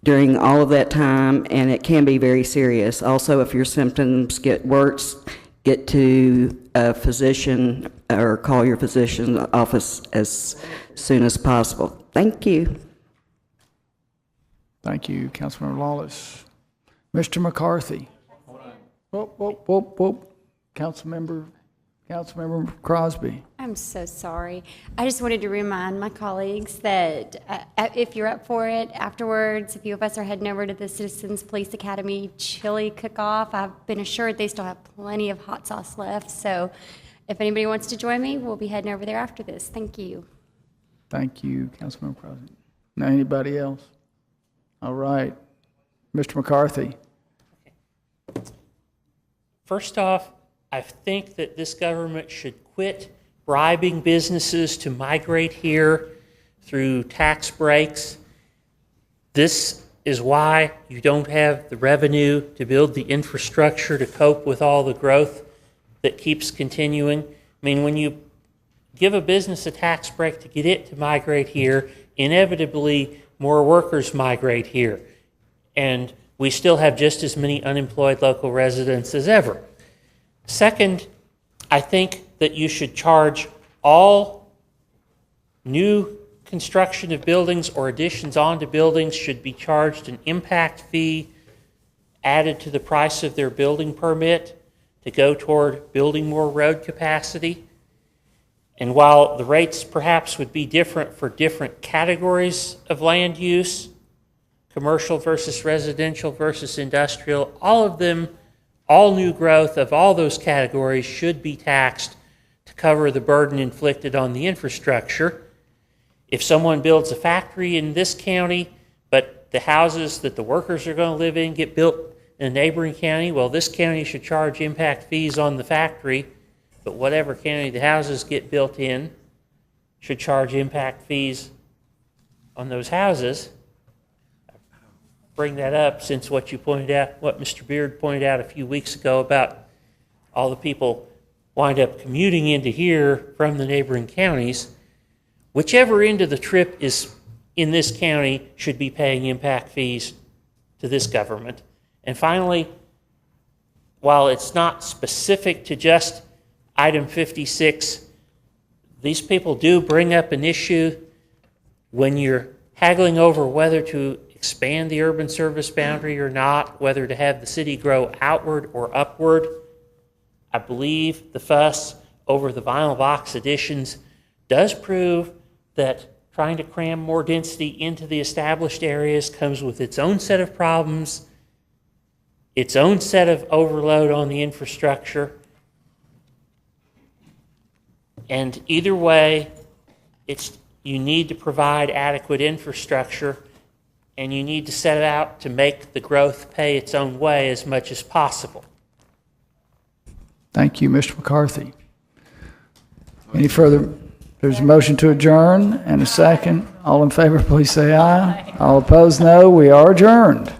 during all of that time, and it can be very serious. Also, if your symptoms get worse, get to a physician or call your physician's office as soon as possible. Thank you. Thank you, Councilmember Lawless. Mr. McCarthy. Whoop, whoop, whoop, whoop. Councilmember Crosby. I'm so sorry. I just wanted to remind my colleagues that if you're up for it, afterwards, a few of us are heading over to the Citizens Police Academy chili cook-off. I've been assured they still have plenty of hot sauce left, so if anybody wants to join me, we'll be heading over there after this. Thank you. Thank you, Councilmember Crosby. Now, anybody else? All right. Mr. McCarthy. First off, I think that this government should quit bribing businesses to migrate here through tax breaks. This is why you don't have the revenue to build the infrastructure to cope with all the growth that keeps continuing. I mean, when you give a business a tax break to get it to migrate here, inevitably more workers migrate here. And we still have just as many unemployed local residents as ever. Second, I think that you should charge all new construction of buildings or additions onto buildings should be charged an impact fee added to the price of their building permit to go toward building more road capacity. And while the rates perhaps would be different for different categories of land use, commercial versus residential versus industrial, all of them, all new growth of all those categories should be taxed to cover the burden inflicted on the infrastructure. If someone builds a factory in this county, but the houses that the workers are going to live in get built in a neighboring county, well, this county should charge impact fees on the factory, but whatever county the houses get built in should charge impact fees on those houses. Bring that up since what you pointed out, what Mr. Beard pointed out a few weeks ago about all the people wind up commuting into here from the neighboring counties. Whichever end of the trip is in this county should be paying impact fees to this government. And finally, while it's not specific to just item 56, these people do bring up an issue when you're haggling over whether to expand the urban service boundary or not, whether to have the city grow outward or upward. I believe the fuss over the vinyl box additions does prove that trying to cram more density into the established areas comes with its own set of problems, its own set of overload on the infrastructure. And either way, you need to provide adequate infrastructure, and you need to set out to make the growth pay its own way as much as possible. Thank you, Mr. McCarthy. Any further? There's a motion to adjourn and a second. All in favor, please say aye. All opposed, no. We are adjourned.